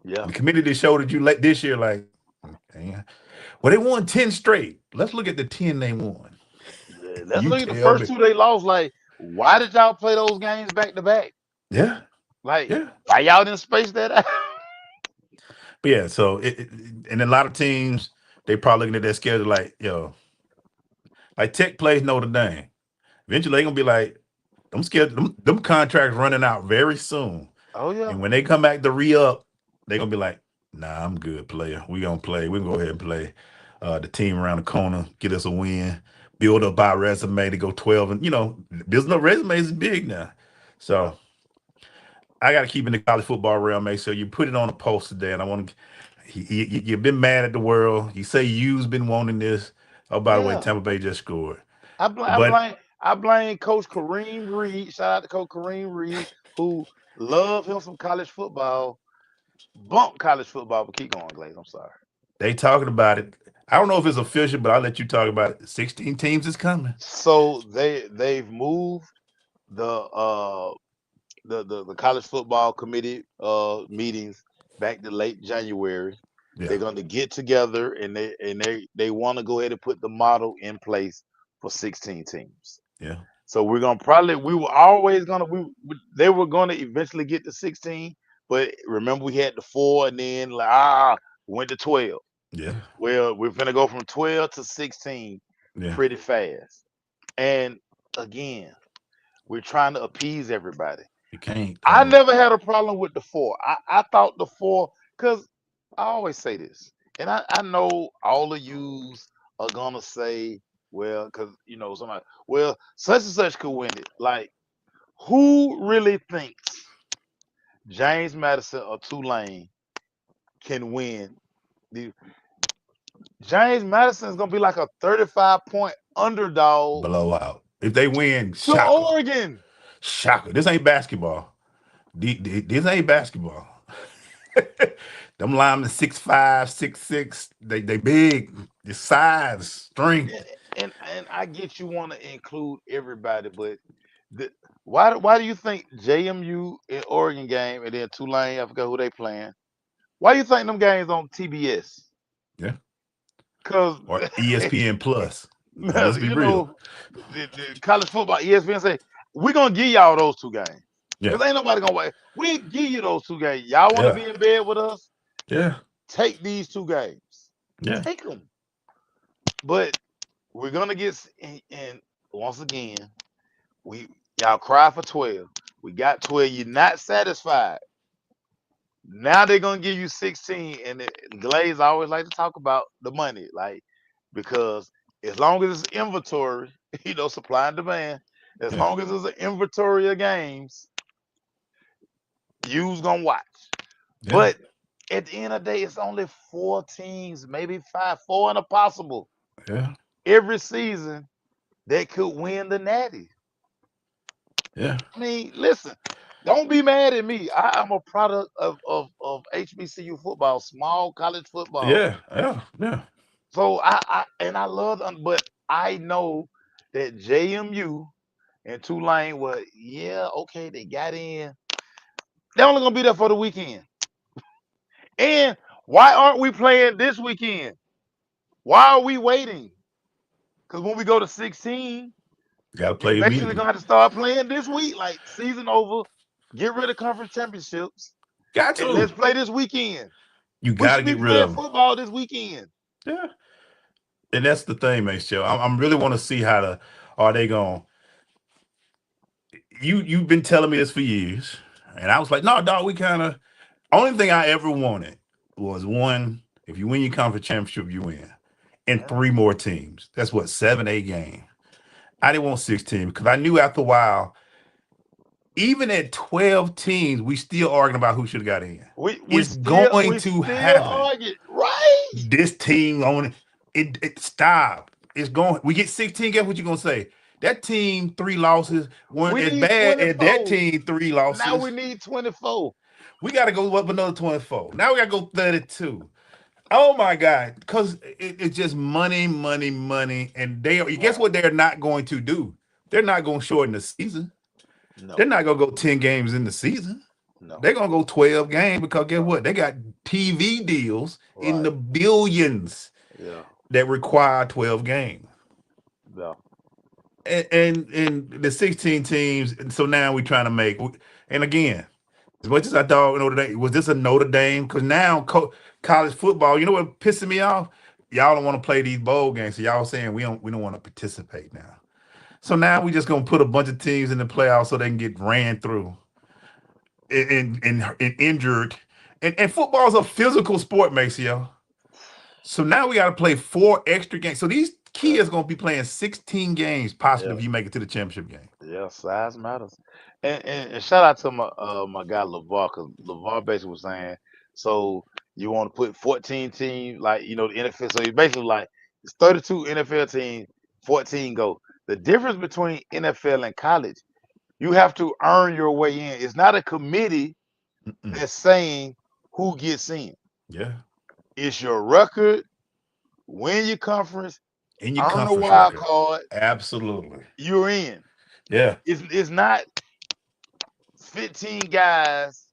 Yeah. The committee that showed that you let this year, like, okay. Well, they won 10 straight. Let's look at the 10 they won. Yeah. Let's You look at the tell first me. two they lost. Like, why did y'all play those games back to back? Yeah, Like, yeah. why y'all didn't space that out? But yeah, so and a lot of teams, they probably looking at their schedule like, yo, like Tech plays Notre Dame. Eventually, they gonna be like, them contracts running out very soon. Oh yeah. And when they come back to re-up, they gonna be like, nah, I'm good, player. We gonna play. We can go ahead and play the team around the corner, get us a win, build up our resume to go 12. And building up resumes is big now. Yeah. So I got to keep in the college football realm. Make sure you put it on a post today. And I want to. You've been mad at the world. You say you've been wanting this. Oh, by the way, Yeah. Tampa Bay just scored. I blame I But blame I blame Coach Kareem Reed. Shout out to Coach Kareem Reed, who love him some college football. Bump college football, but keep going, Glaze. I'm sorry. they talking about it. I don't know if it's official, but I'll let you talk about it. 16 teams is coming. So they've moved the college football committee meetings back to late January. They're Yeah, going to get together and they want to go ahead and put the model in place for 16 teams. yeah, So we're gonna probably we were always gonna they were gonna eventually get to 16, but remember we had the 4 and then went to 12. yeah, Well, we're gonna go from 12 to 16 yeah. pretty fast. And again, we're trying to appease everybody. You can't. I never had a problem with the 4. I thought the 4, because I always say this, and I know all of yous are gonna say, well, because somebody, well, such and such could win it. Like, who really thinks James Madison or Tulane can win? The James Madison is gonna be like a 35-point underdog Blowout. If they win, to shocker. Oregon. Shocker. This ain't basketball. This ain't basketball. Them linemen 6'5", 6'6", they big, the size, strength. And I get you want to include everybody, but why do you think JMU in Oregon game and then Tulane, I forgot who they playing? Why do you think them games on TBS? Yeah. Because Or ESPN Plus. Let's be you real. know the college football ESPN say we're gonna give y'all those 2 games Yeah. because ain't nobody gonna wait. We give you those 2 games. Y'all want to Yeah. be in bed with us? Yeah. Take these 2 games. Yeah. Take them. But we're gonna get and once again, y'all cry for 12. We got 12. You're not satisfied. Now they're gonna give you 16, and Glaze always like to talk about the money, like because as long as it's inventory, supply and demand. As Yeah. long as there's an inventory of games, you's gonna watch. Yeah. But at the end of the day, it's only 4 teams, maybe 5, 4 and a possible Yeah. every season that could win the Natty. Yeah. I mean, listen, don't be mad at me. I'm a product of HBCU football, small college football. Yeah. Yeah. Yeah. So I love them, but I know that JMU and Tulane were, yeah, okay, they got in. They're only gonna be there for the weekend. And why aren't we playing this weekend? Why are we waiting? Because when we go to 16, Got to we play basically immediately. gonna have to start playing this week, like season over, get rid of conference championships, Got and to. let's play this weekend. You We got to should be get rid playing of them. football this weekend. Yeah. And that's the thing, man, Joe. I'm really want to see are they going. You've been telling me this for years, and I was like, no, dog. We kind of only thing I ever wanted was one. If you win your conference championship, you win, and Yeah. 3 more teams. That's what 7, 8 games. I didn't want 16 because I knew after a while, even at 12 teams, we still arguing about who should have got in. We It's going we to still happen. argue, right? This team on it stop. It's going. We get 16. Guess what you're gonna say? That team 3 losses weren't We as need bad as that 24. team three Now we losses. need 24. We got to go up another 24. Now we got to go 32. Oh my God! Because it's just money, money, money, and guess Right. what? They're not going to do. They're not going to shorten the season. No, They're not going to go 10 games in the season. no. They're gonna go 12 games because guess Right. what? They got TV deals in Right. the billions Yeah. that require 12 games. Yeah. And the 16 teams, and so now we're trying to make, and again, as much as I thought Notre Dame, was this a Notre Dame? Because now college football, you know what pissing me off? Y'all don't want to play these bowl games. So y'all saying we don't want to participate now. So now we just gonna put a bunch of teams in the playoffs so they can get ran through and injured. And football is a physical sport, Maceo. So now we got to play 4 extra games. So these Yeah. kids going to be playing 16 games possibly Yeah. if you make it to the championship game. Yeah. Size matters. And shout out to my guy LeVar, because LeVar basically was saying, so you want to put 14 teams, like the NFL. So you basically like it's 32 NFL teams, 14 go. The difference between NFL and college, you have to earn your way in. It's not a committee Mm-mm. that's saying who gets in. Yeah. It's your record, win your conference, In your earn a conference wild record. card, Absolutely. you're in. Yeah. It's not 15 guys,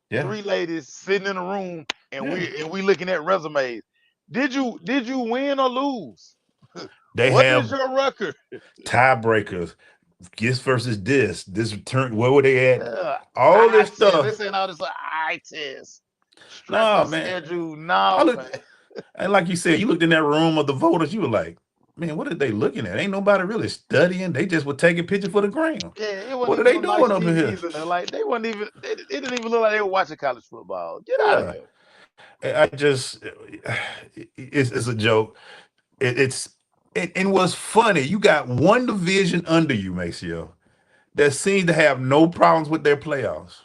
Yeah. 3 ladies sitting in a room and Yeah. we looking at resumes. Did you win or lose? They What is have your record? tiebreakers. This versus this return. Where were they at? All Eye this test. They stuff. saying all this eye test. Strength No, of man. schedule. I No, look, man. and like you said, you looked in that room of the voters, you were like, man, what are they looking at? Ain't nobody really studying. They just were taking pictures for the gram. Yeah, it What wasn't are even they no nice doing up in here? TVs in there. Like they wasn't even. It didn't even look like they were watching college football. Get out of Yeah. here. I just, it's a joke. And what's funny, you got one division under you, Maceo, that seems to have no problems with their playoffs.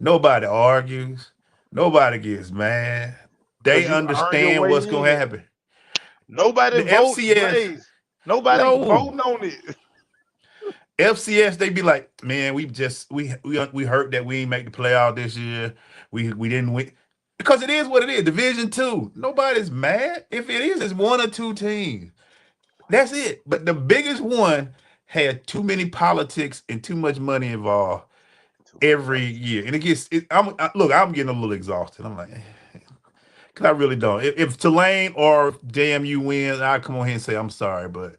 Nobody argues. Nobody gets mad. They Cause you earn your understand way what's going to in. happen. Nobody The vote FCS, Glaze. Nobody no. voting on it. FCS, they be like, man, we hurt that we didn't make the playoff this year. We didn't win. Because it is what it is. Division 2. Nobody's mad. If it is, it's 1 or 2 teams. That's it. But the biggest one had too many politics and too much money involved every year. And I'm getting a little exhausted. I'm like, because I really don't. If Tulane or JMU wins, I come on here and say, I'm sorry. But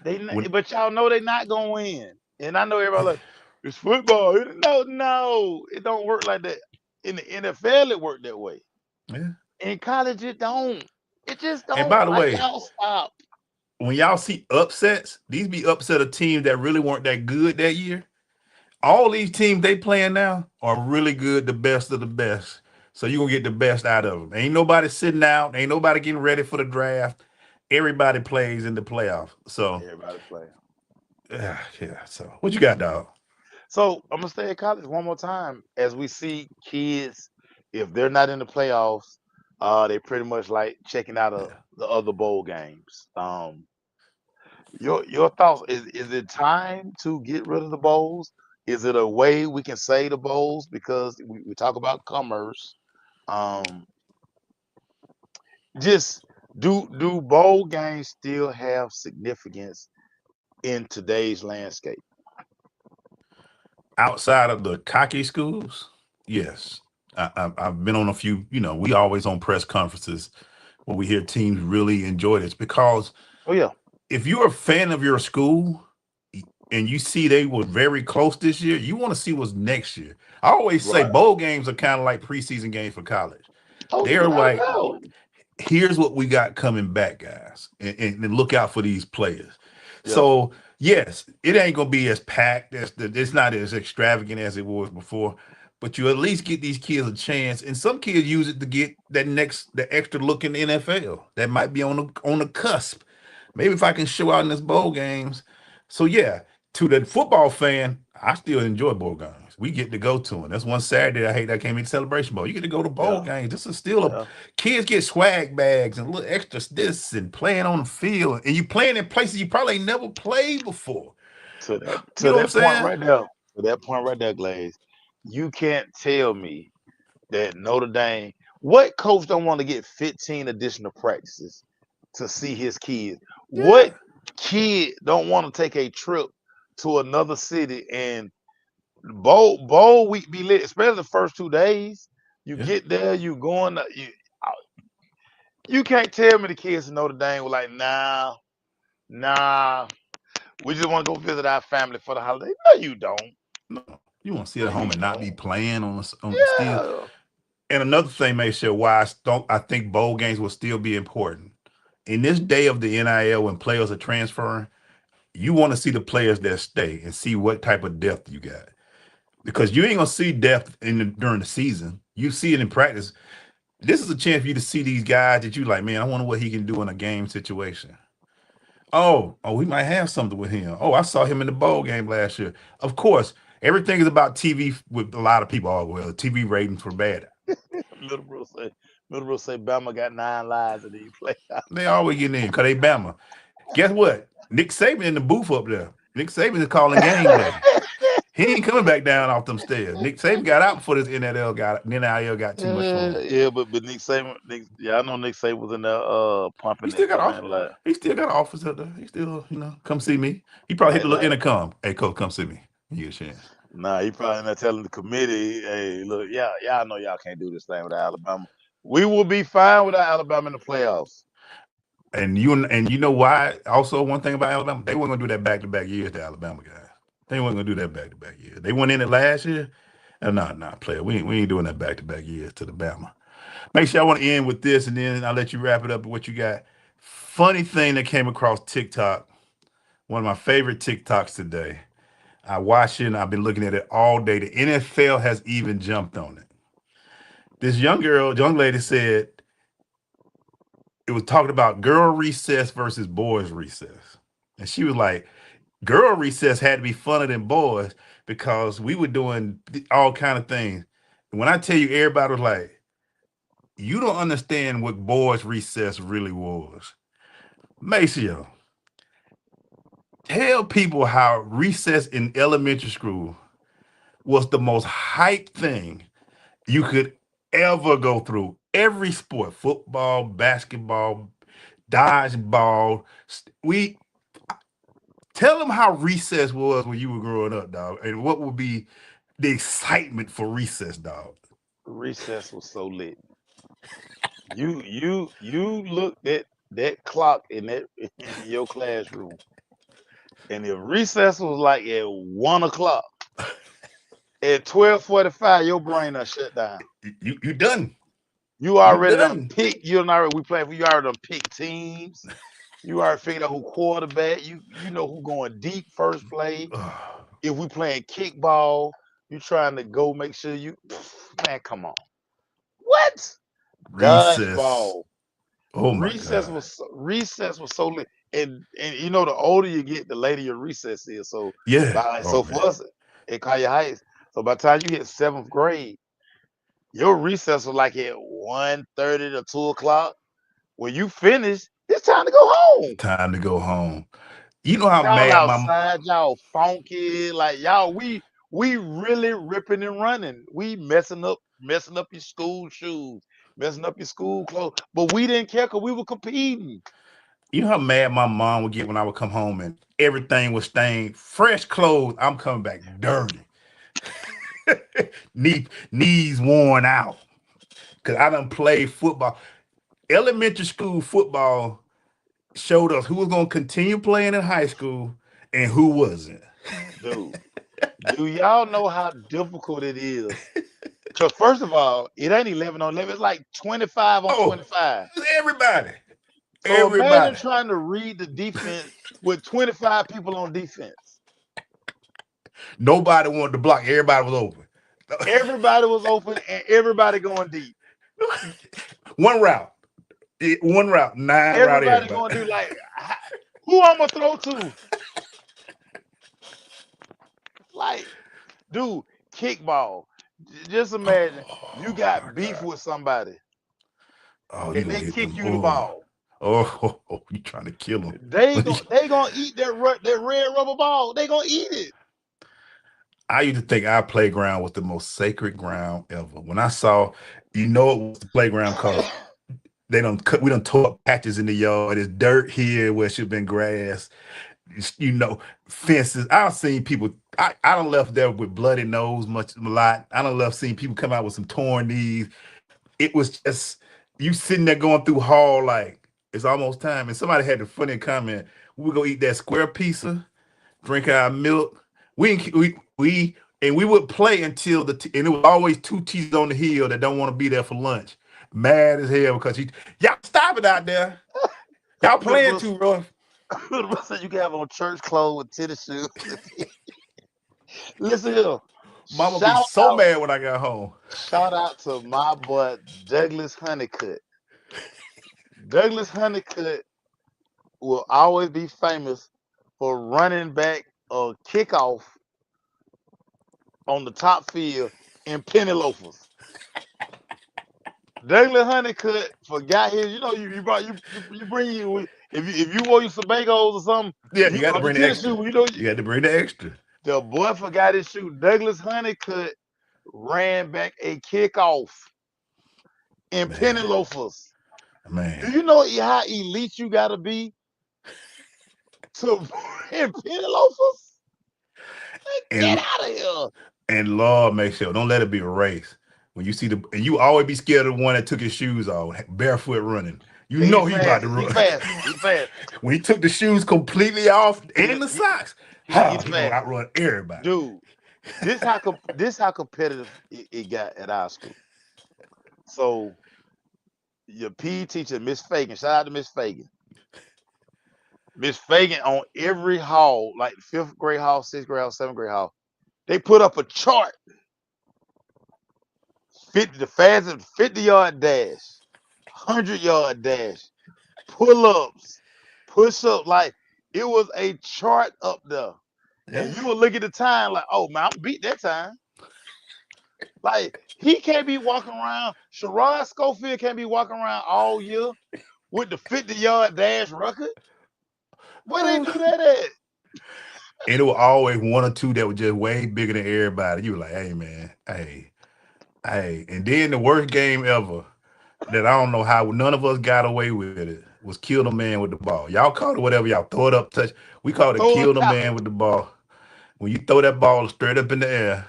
when But y'all know they not gonna win. And I know everybody like it's football. No, it don't work like that. In the NFL, it worked that way. yeah. In college, it don't. It just And don't. by the Like way, y'all stop. when y'all see upsets, these be upset of teams that really weren't that good that year. All these teams they playing now are really good, the best of the best. So you're gonna get the best out of them. Ain't nobody sitting out, ain't nobody getting ready for the draft. Everybody plays in the playoffs. So Everybody play. yeah. So what you got, dog? So I'm gonna stay at college one more time. As we see kids, if they're not in the playoffs, they pretty much like checking out of Yeah. the other bowl games. Your thoughts, is it time to get rid of the bowls? Is it a way we can say the bowls, because we talk about commerce? Um, just do bowl games still have significance in today's landscape? Outside of the cocky schools, yes. I've been on a few, we always on press conferences where we hear teams really enjoy this because Oh yeah, if you're a fan of your school and you see they were very close this year, you want to see what's next year. I always say right. bowl games are kind of like preseason games for college. Oh, They're without a like, doubt. here's what we got coming back, guys, and look out for these players. Yeah, So yes, it ain't gonna be as packed it's not as extravagant as it was before, but you at least get these kids a chance. And some kids use it to get the extra look in the NFL that might be on the cusp. Maybe if I can show out in this bowl games. So yeah, to the football fan, I still enjoy bowl games. We get to go to them. That's one Saturday I hate I can't meet Celebration Bowl. You get to go to bowl yeah, games. This is still a yeah. kids get swag bags and little extra this and playing on the field. And you playing in places you probably ain't never played before. To that You to know what I'm that point saying? right there. To that point right there, Glaze. You can't tell me that Notre Dame. What coach don't want to get 15 additional practices to see his kids? Yeah. What kid don't want to take a trip to another city and bowl week be lit, especially the first 2 days? You Yeah. get there, you can't tell me the kids in Notre Dame were like, nah, we just want to go visit our family for the holiday. No, you don't. No. You want to sit No, at home you and not be don't. playing on still. Yeah. And another thing, may sure why I think bowl games will still be important. In this day of the NIL when players are transferring, you want to see the players that stay and see what type of depth you got. Because you ain't gonna see depth during the season. You see it in practice. This is a chance for you to see these guys that you like, man, I wonder what he can do in a game situation. Oh, we might have something with him. Oh, I saw him in the bowl game last year. Of course, everything is about TV with a lot of people. Oh, well, TV ratings were bad. Little bro say, Bama got 9 lives in these playoffs. They always getting in because they Bama. Guess what? Nick Saban in the booth up there. Nick Saban is calling game day. He ain't coming back down off them stairs. Nick Saban got out before this NIL got too much for him. Yeah, but Nick Saban, I know Nick Saban was in there He pumping still it, got man. Like, he still got an office up there. He still, come see me. He probably hit the little like, intercom. Hey, coach, come see me. You get a chance. nah, he probably not telling the committee, hey, look, y'all know y'all can't do this thing without Alabama. We will be fine without Alabama in the playoffs. And you know why? Also, one thing about Alabama, they weren't gonna do that back to back years to Alabama guys. They weren't gonna do that back to back years. They went in it last year. Nah, player. We ain't doing that back to back years to the Bama. Make sure I want to end with this, and then I'll let you wrap it up with what you got. Funny thing that came across TikTok, one of my favorite TikToks today. I watched it and I've been looking at it all day. The NFL has even jumped on it. This young lady said it was talking about girl recess versus boys recess. And she was like, girl recess had to be funner than boys because we were doing all kind of things. And when I tell you, everybody was like, you don't understand what boys recess really was. Maceo, tell people how recess in elementary school was the most hype thing you could ever go through. Every sport, football, basketball, dodgeball. We tell them how recess was when you were growing up, dog, and what would be the excitement for recess, dog. Recess was so lit. You looked at that clock in your classroom, and if recess was like at 1 o'clock, at 12:45, your brain done shut down. You done. You You already done done. picked. You done already we playing. You already done picked teams. You already figured out who quarterback. You know who going deep first play. If we playing kickball, you trying to go make sure you man, come on. What? Recess. Dodgeball. Oh my Recess God. was so lit. And you know the older you get, the later your recess is. So Yeah. so Oh for man. us at Collier Heights, so by the time you hit 7th grade, your recess was like at 1:30 to 2 o'clock. When you finish, it's time to go home. Time to go home. You know how Y'all mad my outside, y'all funky, like y'all, we really ripping and running. We messing up your school shoes, messing up your school clothes. But we didn't care because we were competing. you know how mad my mom would get when I would come home and everything was stained. Fresh clothes, I'm coming back dirty. Knees worn out. Cause I done played football. Elementary school football showed us who was gonna continue playing in high school and who wasn't. Dude, do y'all know how difficult it is? Because first of all, it ain't 11 on 11, it's like 25 on Oh, 25. everybody. So imagine Everybody. trying to read the defense with 25 people on defense. Nobody wanted to block. Everybody was open. Everybody was open and everybody going deep. One route. One route. 9 route Everybody everybody. going to do like, who I'm going to throw to? Like, dude, kickball. Just imagine you Oh my got beef God. with somebody Oh, you and gonna they hit kick them. you the ball. You trying to kill them. They gonna eat that red rubber ball. They gonna eat it. I used to think our playground was the most sacred ground ever. When I saw, it was the playground because we done tore up patches in the yard. There's dirt here where it should have been grass. You know, fences. I've seen people. I done left there with bloody nose a lot. I done left seeing people come out with some torn knees. It was just you sitting there going through hall like it's almost time. And somebody had the funny comment: "We gonna eat that square pizza, drink our milk." We would play until and it was always two teachers on the hill that don't want to be there for lunch. Mad as hell because y'all stop it out there. Y'all playing too rough. You can have on church clothes with tennis shoes. Listen here. Mama be so mad when I got home. Shout out to my boy Douglas Honeycutt. Douglas Honeycutt will always be famous for running back a kickoff on the top field in penny loafers. Douglas Honeycutt forgot his. You know, you brought you bring you if you wore your Sebagos or something. Yeah, you You got to on your bring the tennis extra. shoe. You know, You got to bring the extra. the boy forgot his shoe. Douglas Honeycutt ran back a kickoff in penny Man, loafers. Do man. you know how elite you got to be to in penny loafers? Get And out of here. and Lord, make sure don't let it be a race. When you see and you always be scared of the one that took his shoes off, barefoot running. You He know he about fast. to He run. fast. He fast. When he took the shoes completely off and the socks, He how the he gonna fastest. outrun everybody? Dude, this how competitive it got at our school. So your PE teacher, Miss Fagan, shout out to Miss Fagan. Miss Fagan on every hall, like 5th grade hall, 6th grade hall, 7th grade hall, they put up a chart. The fastest 50-yard dash, 100-yard dash, pull-ups, push-ups. Like it was a chart up there. And you would look at the time like, oh man, I'm beat that time. Like he can't be walking around. Sherrone Schofield can't be walking around all year with the 50-yard dash record. Where they do that at? And it was always one or two that were just way bigger than everybody. You were like, hey man, hey. And then the worst game ever that I don't know how none of us got away with it was kill the man with the ball. Y'all called it whatever y'all throw it up, touch. We called it Throw it kill the out. man with the ball. When you throw that ball straight up in the air,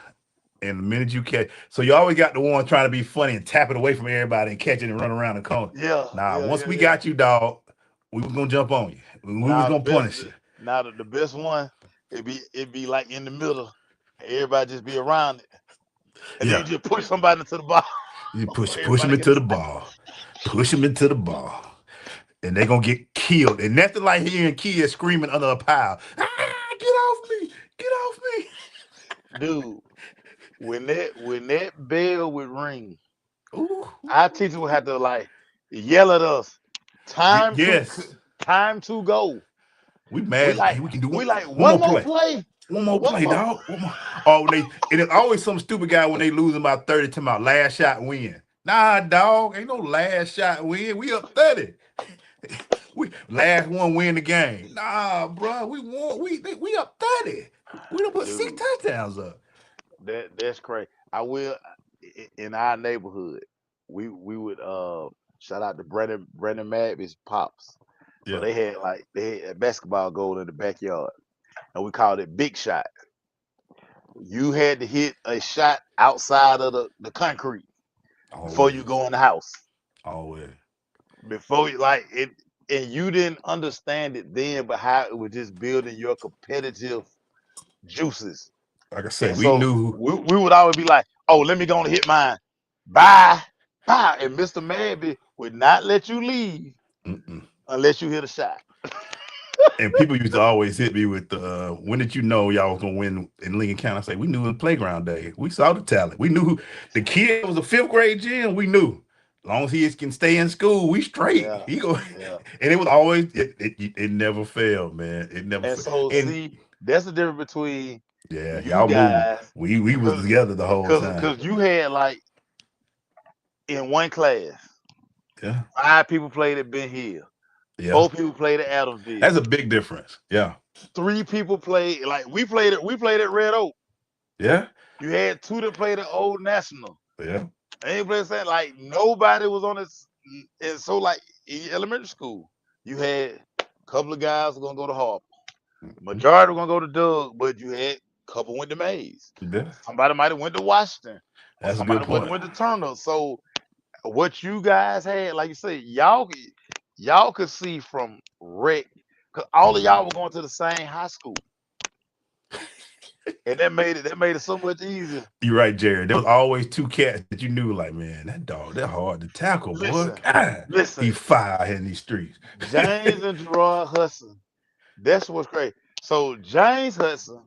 and the minute you catch, so you always got the one trying to be funny and tap it away from everybody and catch it and run around the corner. Yeah, Nah, yeah, once yeah, we yeah. got you, dog, we was gonna jump on you. We was Now the gonna best, punish you. now the best one, it be like in the middle. Everybody just be around it, and then you Yeah, just push somebody into the ball. you push him Everybody get into the excited. ball, push him into the ball. and they're gonna get killed. And nothing like hearing kids screaming under a pile. Get off me! Get off me! Dude, when that bell would ring, Ooh. our teacher would have to like yell at us, Yes. time to go. We We mad. like Hey, we can do we like one one more more play. play. One more One play, more. dog. One more. Oh, and it's always some stupid guy when they losing by 30 to my last shot win. Nah, dog. Ain't no last shot win. We up 30. We last one win the game. Nah, bro. We won. We up 30. We done put 6 Dude, touchdowns up. that's crazy. I will in our neighborhood, we would shout out to Brandon Mabby's pops. So Yeah. they had a basketball goal in the backyard, and we called it big shot. You had to hit a shot outside of the concrete before you Always. go in the house. Always. Before you like it, and you didn't understand it then, but how it was just building your competitive juices. Like I said, And we so knew. we would always be like, "Oh, let me go and hit mine." Bye, bye. And Mr. Mabby would not let you leave Mm-mm. unless you hit a shot. And people used to always hit me with the when did you know y'all was gonna win in Lincoln County? I say we knew in playground day. We saw the talent. We knew the kid was a 5th grade gym. We knew. As long as he can stay in school, we straight. Yeah, He go, yeah. and it was always it never failed, man. It never And failed. so And see, that's the difference between yeah, you y'all moved. guys, We was cause together the whole time. you had like in one class, Yeah, 5 people played at Ben Hill, yeah. 4 people played at Adamsville, That's a big difference. Yeah, 3 people played like we played at Red Oak. yeah, You had 2 that played at Old National. yeah. Anybody saying like nobody was on this, and so like in elementary school, you had a couple of guys were gonna go to Harper. Mhm. Majority were gonna go to Doug, but you had a couple went to Mays. Yeah. Somebody might have went to Washington, or That's a good somebody point. went to Turner. So what you guys had, like you say, y'all could see from rec, cause all of y'all were going to the same high school, and that made it so much easier. You're right, Jared. There was always 2 cats that you knew, like, man, that dog, they're hard to tackle, boy. Listen, God, he listen, fire in these streets. James and Gerard Hudson. That's what's crazy. So James Hudson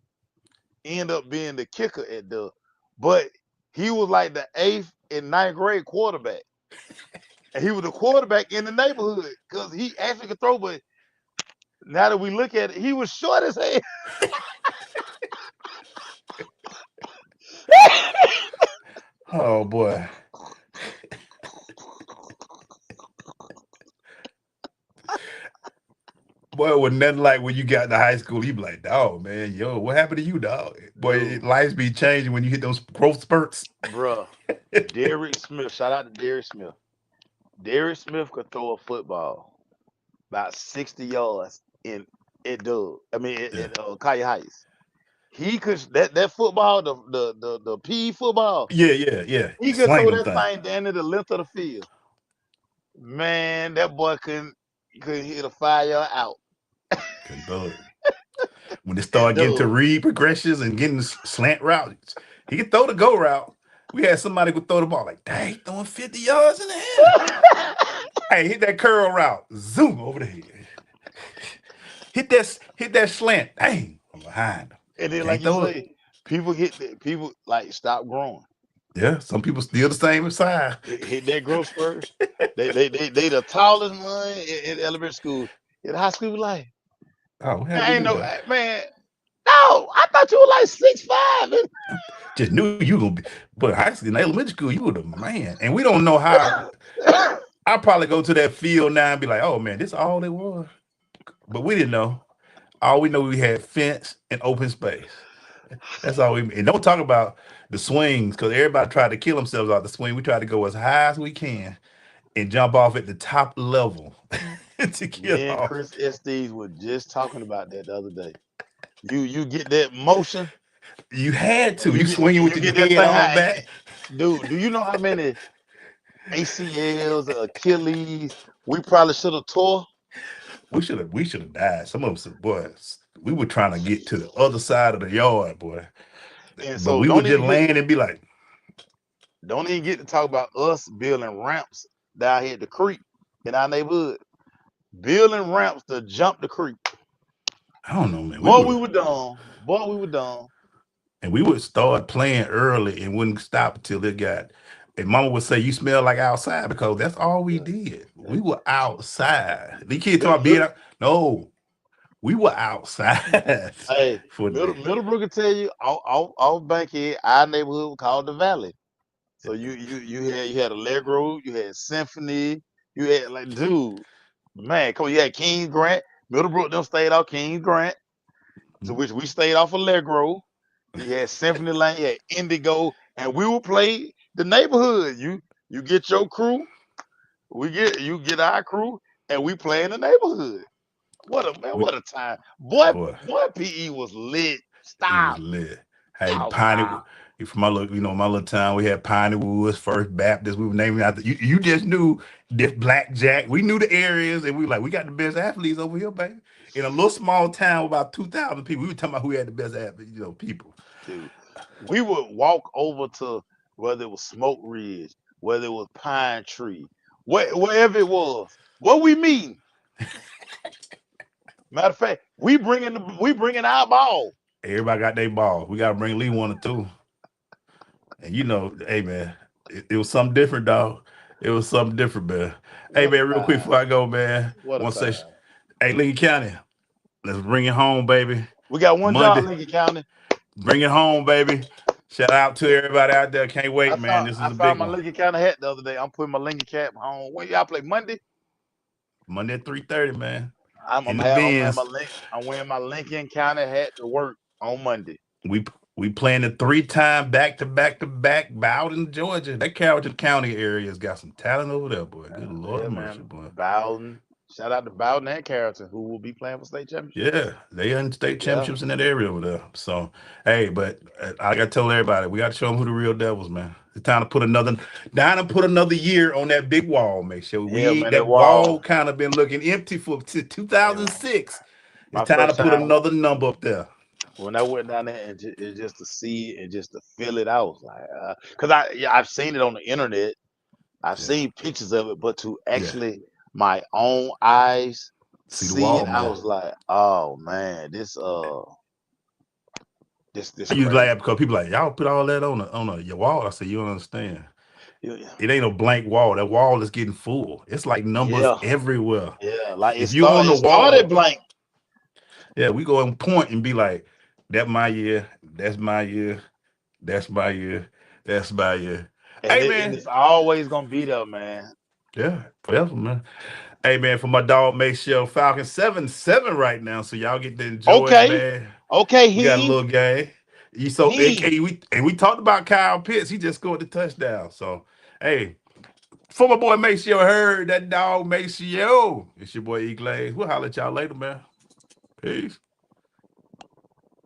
ended up being the kicker at the, but he was like the 8th and 9th grade quarterback, and he was the quarterback in the neighborhood because he actually could throw. But now that we look at it, he was short as hell. Oh boy. Boy, it was nothing like when you got to high school, you be like, dog, man, yo, what happened to you, dog? Boy, Dude, lives be changing when you hit those growth spurts. bruh, Derek Smith. Shout out to Derek Smith. Derek Smith could throw a football about 60 yards in at Doug. I mean, Yeah. at Collier Heights. He could that football, the PE football. Yeah. He could Slang throw them that things. thing down to the length of the field. Man, that boy couldn't hit a 5-yard out. Couldn't throw it. When they At start getting to Doug. read progressions and getting the slant routes, he could throw the go route. We had somebody who could throw the ball like, dang, throwing 50 yards in the air. Hey, hit that curl route. Zoom over the head. Hit that slant. Dang, I'm behind him. And then, like Can't you throw it. say, people like stop growing. Yeah, some people still the same size. Hit that growth spurt. They the tallest one in elementary school. In high school, like, Oh, what man, happened ain't to you, no dog? man. No, I thought you were like 6'5". Just knew you gonna be. But high school, in elementary school, you were the man. And we don't know how. I probably go to that field now and be like, oh man, this all it was. But we didn't know. All we know, we had fence and open space. That's all we. And don't talk about the swings because everybody tried to kill themselves out the swing. We tried to go as high as we can and jump off at the top level to get Me and off. Chris Estes were just talking about that the other day. You get that motion. You had to. You You swinging with you your get that head thing on high. back. Dude, do you know how many ACLs, Achilles we probably should have tore? We should have died. Some of us, boys, we were trying to get to the other side of the yard, boy. And But so we would just land and be like, don't even get to talk about us building ramps down here at the creek in our neighborhood. building ramps to jump the creek. I don't know, man. Boy, we were dumb. Boy, we were dumb. And we would start playing early and wouldn't stop until it got. And Mama would say, "You smell like outside," because that's all we Yeah. did. We were outside. The kids talking Middle, about being middle, out. No, we were outside. hey, For the, Middlebrook can tell you, off Bankhead, our neighborhood was called the Valley. So you had Allegro, you had Symphony, you had like, dude, man, come on, you had Kings Grant. Middlebrook them stayed off Kings Grant, to which we stayed off Allegro. You had Symphony Lane, you had Indigo, and we would play the neighborhood. You get your crew, you get our crew, and we play in the neighborhood. What a man, we, what a time. Boy, boy, PE was lit. it was Stop. lit. Hey, Oh, Piney, stop. from my little town, we had Piney Woods, First Baptist. We were naming after you. You just knew this Blackjack. We knew the areas, and we were like, we got the best athletes over here, baby. In a little small town with about 2,000 people, we were talking about who had the best athletes, people. Dude, we would walk over to whether it was Smoke Ridge, whether it was Pine Tree, wherever it was. What we mean? Matter of fact, we bringing our ball. Everybody got their ball. We got to bring Lee one or two. And hey, man, it was something different, dog. It was something different, man. Hey, What a man, real quick time. before I go, man, What a one time. session. Hey, Lincoln County, let's bring it home, baby. We got one Monday. job, Lincoln County. Bring it home, baby. Shout out to everybody out there. Can't wait, man. This is a big found my one. Lincoln County hat the other day. I'm putting my Lincoln cap on. When y'all play Monday? Monday at 3:30, man. I'm In the Benz. wearing my Lincoln County hat to work on Monday. We playing the 3-time back-to-back Bowden, Georgia. That Carrollton County area has got some talent over there, boy. Good Lord of mercy, boy. Bowden. Shout out to Bowden and Carrollton, who will be playing for state championship. Yeah, they in state championships in that area over there. So, hey, but I got to tell everybody, we got to show them who the real devils, man. It's time to put another year on that big wall, make sure that wall kind of been looking empty since 2006. It's time to put another number up there. When I went down there and just to see it and just to feel it out, like, because I've seen it on the internet, I've seen pictures of it, but to actually my own eyes see the wall, I was like, oh man, this. You laugh because people like, y'all put all that on your wall. I said, you don't understand. It ain't a blank wall. That wall is getting full. It's like numbers everywhere. Yeah, like if you on the wall, started blank. Yeah, we go and point and be like, that's my year. That's my year. That's my year. That's my year. Hey, man. It's always going to be there, man. Yeah, forever, man. Hey, man, for my dog, make sure Falcons 7-7 right now, so y'all get to enjoy it, man. Okay, we got a little game. We talked about Kyle Pitts. He just scored the touchdown. So, hey, for my boy, make sure heard that dog, make sure. It's your boy E. Glaze. We'll holler at y'all later, man. Peace.